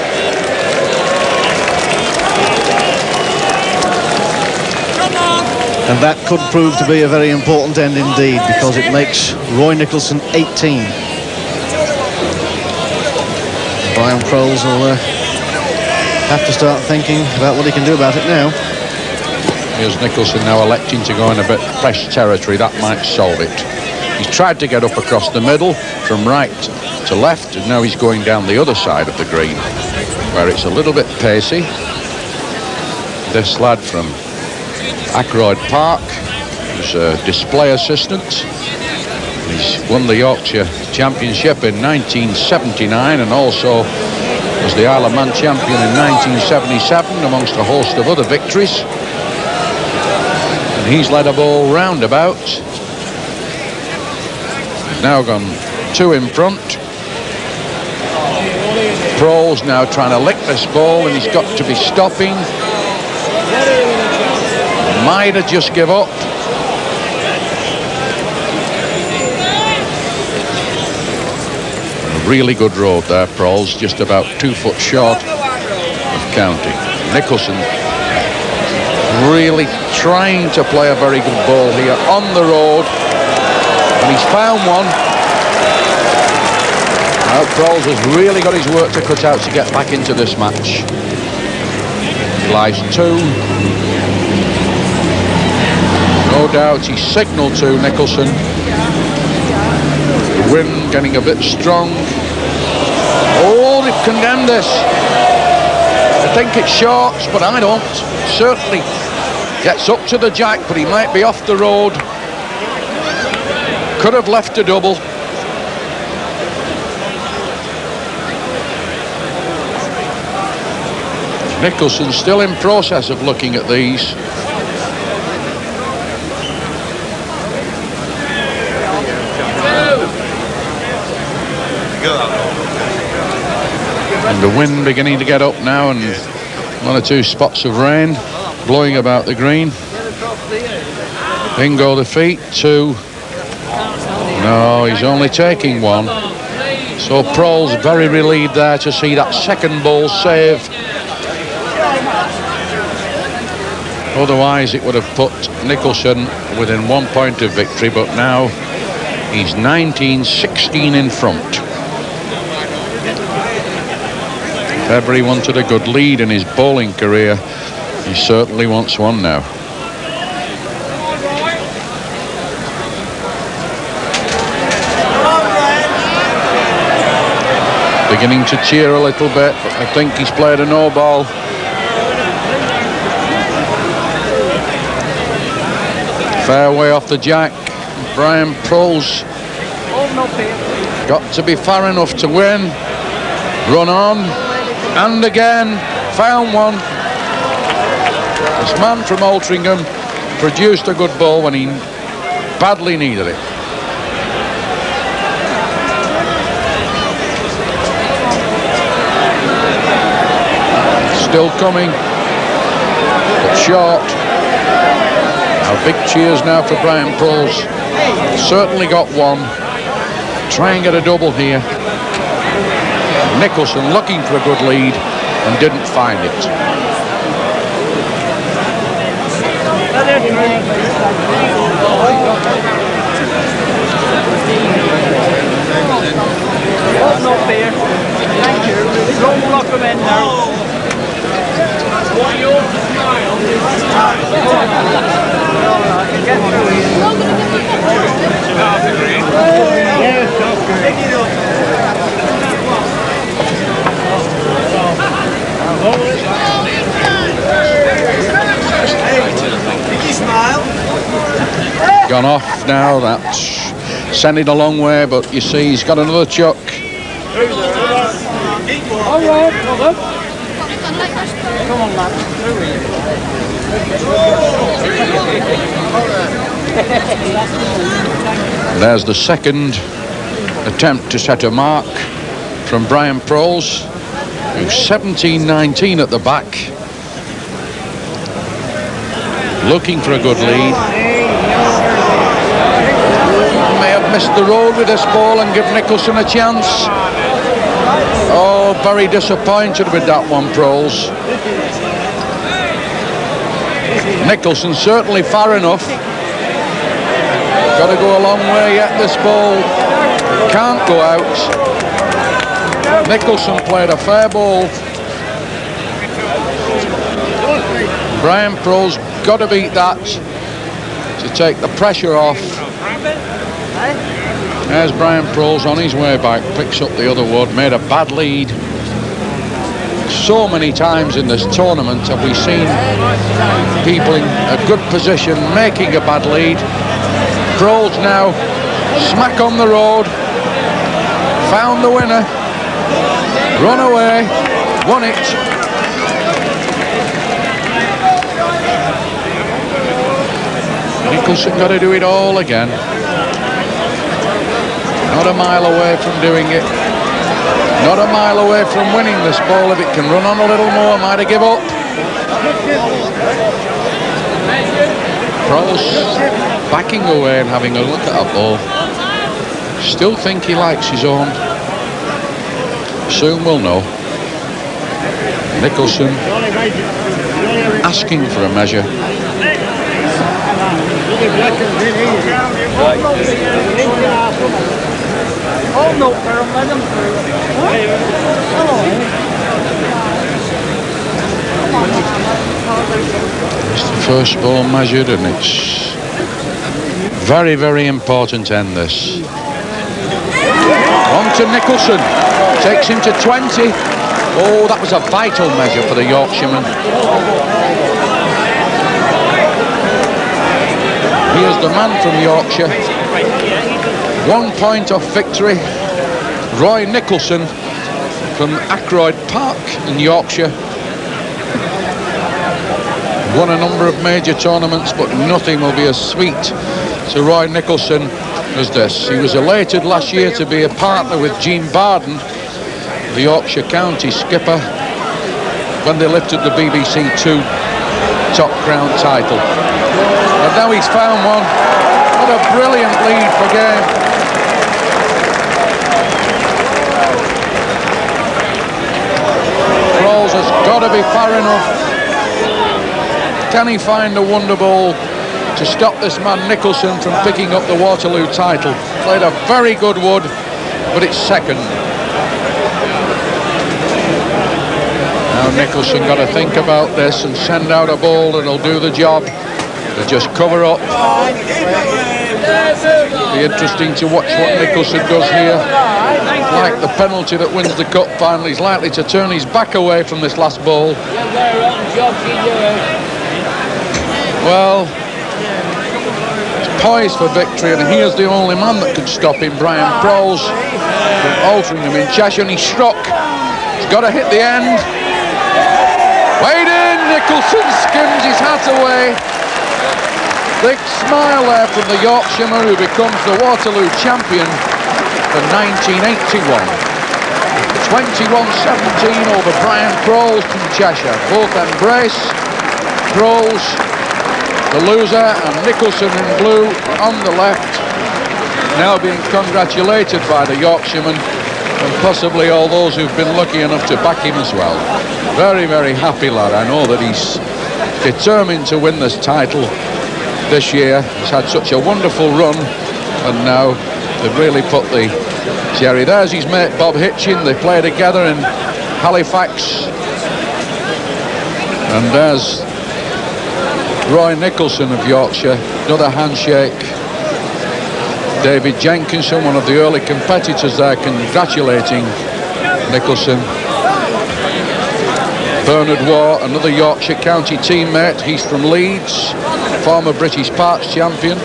And that could prove to be a very important end indeed, because it makes Roy Nicholson 18. Brian Fraws will have to start thinking about what he can do about it now. Here's Nicholson now electing to go in a bit fresh territory. That might solve it. He's tried to get up across the middle from right to left, and now he's going down the other side of the green, where it's a little bit pacey. This lad from Ackroyd Park, who's a display assistant. He's won the Yorkshire Championship in 1979 and also was the Isle of Man champion in 1977 amongst a host of other victories. And he's led a ball roundabout. Now gone 2 in front. Fraws now trying to lick this ball, and he's got to be stopping. Might have just give up. A really good road there, Fraws, just about 2 foot short of counting. Nicholson really trying to play a very good ball here on the road, and he's found one. Now Fraws has really got his work to cut out to get back into this match. He lies 2. No doubt he signalled to Nicholson. The wind getting a bit strong. Oh, they've condemned this. I think it's shorts, but I don't. Certainly gets up to the jack, but he might be off the road. Could have left a double. Nicholson still in process of looking at these. And the wind beginning to get up now, and 1 or 2 spots of rain blowing about the green. In go the feet, 2. No, he's only taking 1. So Prohl's very relieved there to see that second ball save. Otherwise it would have put Nicholson within 1 point of victory, but now he's 19-16 in front. If ever he wanted a good lead in his bowling career, he certainly wants one now. Beginning to cheer a little bit, but I think he's played a no ball. Fairway off the jack. Brian Prohl's got to be far enough to win. Run on, and again, found one. This man from Altrincham produced a good ball when he badly needed it. Still coming, but short. Now big cheers now for Brian Prohl's. Certainly got 1. Try and get a double here. Nicholson looking for a good lead and didn't find it. Thank you. Don't block them in now. Gone off now, that's sending a long way, but you see he's got another chuck. All right, come on, lad. There's the second attempt to set a mark from Brian Prohl's, who's 17-19 at the back. Looking for a good lead. May have missed the road with this ball and give Nicholson a chance. Oh, very disappointed with that one, Prohl's. Nicholson certainly far enough. Got to go a long way yet, this ball. Can't go out. Nicholson played a fair ball. Brian Prohl's got to beat that to take the pressure off. There's Brian Proles on his way back, picks up the other wood, made a bad lead. So many times in this tournament have we seen people in a good position making a bad lead. Proles now smack on the road, found the winner, run away, won it. Nicholson got to do it all again. Not a mile away from doing it. Not a mile away from winning this ball. If it can run on a little more, might have give up. Proles backing away and having a look at that ball. Still think he likes his own. Soon we'll know. Nicholson asking for a measure. It's the first ball measured, and it's very, very important to end this. On to Nicholson, takes him to 20. Oh, that was a vital measure for the Yorkshireman. Here's the man from Yorkshire. 1 point off victory. Roy Nicholson from Ackroyd Park in Yorkshire. Won a number of major tournaments, but nothing will be as sweet to Roy Nicholson as this. He was elated last year to be a partner with Gene Barden, the Yorkshire County skipper, when they lifted the BBC Two Top Crown title. And now he's found one. What a brilliant lead for game. Fraws has got to be far enough. Can he find a wonder ball to stop this man Nicholson from picking up the Waterloo title? Played a very good wood, but it's second. Now Nicholson got to think about this and send out a ball that'll do the job. To just cover up. Be interesting to watch what Nicholson does here. Like the penalty that wins the cup final, he's likely to turn his back away from this last ball. Well, he's poised for victory, and here's the only man that could stop him, Brian Proles, from Altrincham in Cheshire, and he struck. He's got to hit the end. Wade in, Nicholson skims his hat away. Big smile there from the Yorkshireman, who becomes the Waterloo champion for 1981. 21-17 over Brian Proles from Cheshire. Both embrace. Proles, the loser, and Nicholson in blue on the left, now being congratulated by the Yorkshireman and possibly all those who've been lucky enough to back him as well. Very, very happy lad. I know that he's determined to win this title this year. He's had such a wonderful run, and now they've really put the cherry. There's his mate Bob Hitchin. They play together in Halifax, and there's Roy Nicholson of Yorkshire. Another handshake. David Jenkinson, one of the early competitors there, congratulating Nicholson. Bernard Waugh, another Yorkshire County teammate. He's from Leeds, former British Parks champion.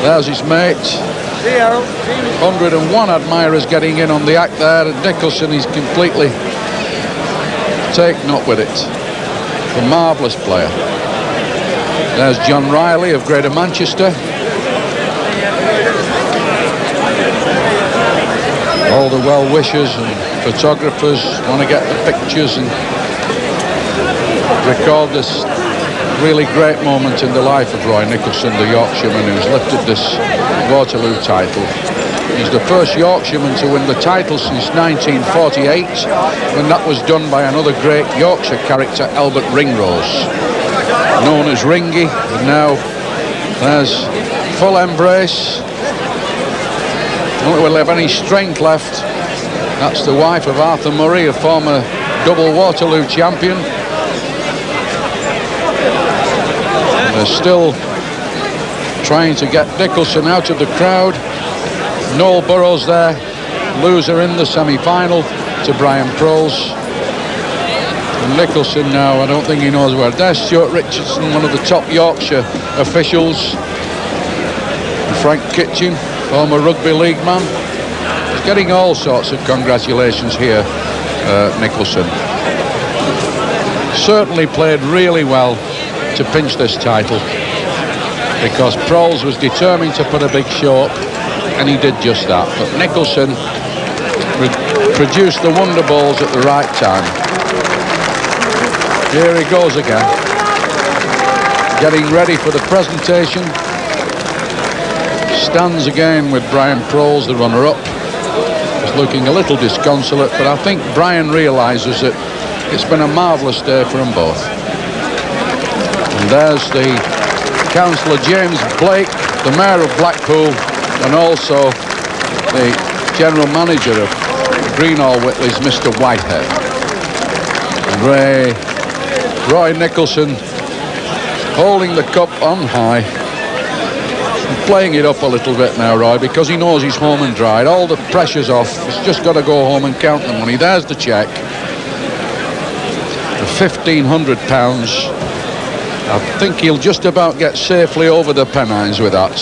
There's his mate. 101 admirers getting in on the act there, and Nicholson is completely taken up with it. A marvellous player. There's John Riley of Greater Manchester. All the well-wishers and photographers want to get the pictures and record this really great moment in the life of Roy Nicholson, the Yorkshireman who's lifted this Waterloo title. He's the first Yorkshireman to win the title since 1948, when that was done by another great Yorkshire character, Albert Ringrose, known as Ringy. And now there's full embrace. Don't will have any strength left. That's the wife of Arthur Murray, a former double Waterloo champion. They're still trying to get Nicholson out of the crowd. Noel Burrows there, loser in the semi-final to Brian Proles. And Nicholson now, I don't think he knows where. There's Stuart Richardson, one of the top Yorkshire officials. And Frank Kitchen, former rugby league man. He's getting all sorts of congratulations here, Nicholson. Certainly played really well to pinch this title, because Proles was determined to put a big show up, and he did just that. But Nicholson produced the wonder balls at the right time. Here he goes again, getting ready for the presentation. Stands again with Brian Proles, the runner-up. He's looking a little disconsolate, but I think Brian realises that it's been a marvellous day for them both. And there's the Councillor James Blake, the Mayor of Blackpool, and also the General Manager of Greenall Whitley's, Mr. Whitehead. And Roy Nicholson holding the cup on high, and playing it up a little bit now, Roy, because he knows he's home and dried. All the pressure's off. He's just got to go home and count the money. There's the cheque. £1,500. I think he'll just about get safely over the Pennines with that.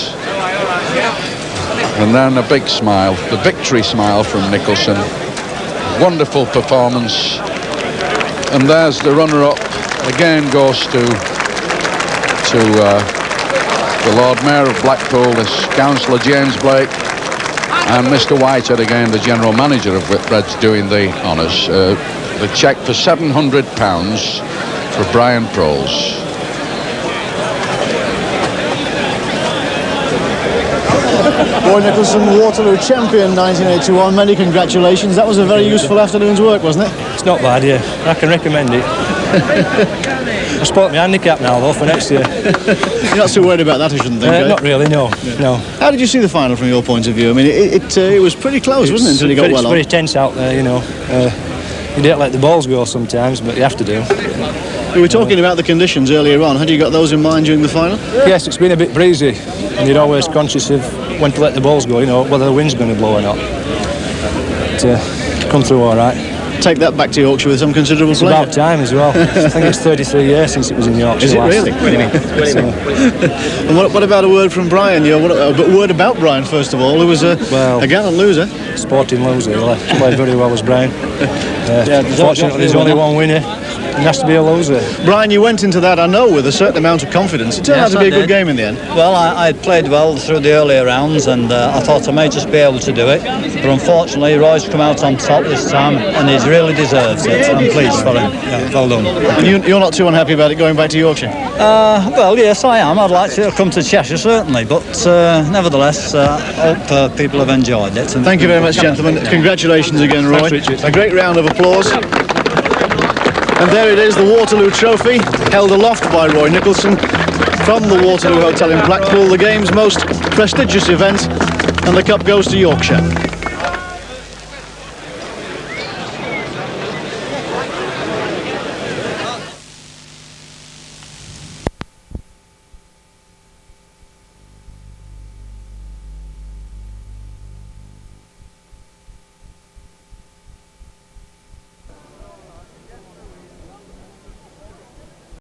And then a big smile, the victory smile from Nicholson. Wonderful performance. And there's the runner-up. Again goes to the Lord Mayor of Blackpool, this Councillor James Blake, and Mr. Whitehead, again the General Manager of Whitbread's, doing the honours. The cheque for £700 for Brian Proles. Roy Nicholson, Waterloo champion 1981. Many congratulations. That was a very useful afternoon's work, wasn't it? It's not bad, yeah. I can recommend it. I spoke my handicap now, though, for next year. You're not too worried about that, I shouldn't think. Not really, no. No. How did you see the final from your point of view? I mean, it was pretty close, wasn't it, until you got well on? It's very tense out there, you know. You don't let the balls go sometimes, but you have to do. We were talking about the conditions earlier on. Had you got those in mind during the final? Yes, it's been a bit breezy, and you're always conscious of when to let the balls go, you know, whether the wind's going to blow or not. But come through all right. Take that back to Yorkshire with some considerable pleasure. It's about time as well. I think it's 33 years since it was in Yorkshire. Is it really? And what about a word from Brian? A word about Brian, first of all, who was a gallant loser. Sporting loser. He played very well as Brian. Fortunately, there's only one winner. He has to be a loser. Brian, you went into that, I know, with a certain amount of confidence. It turned out to be a good game in the end. Well, I had played well through the earlier rounds, and I thought I may just be able to do it. But unfortunately, Roy's come out on top this time, and he's really deserves it. I'm pleased for him. Yeah, well done. And you're not too unhappy about it going back to Yorkshire? Well, yes, I am. I'd like to come to Cheshire, certainly. But nevertheless, I hope people have enjoyed it. Thank you very much, gentlemen. Congratulations again, Roy. Thanks, a great round of applause. And there it is, the Waterloo Trophy, held aloft by Roy Nicholson from the Waterloo Hotel in Blackpool, the game's most prestigious event, and the cup goes to Yorkshire.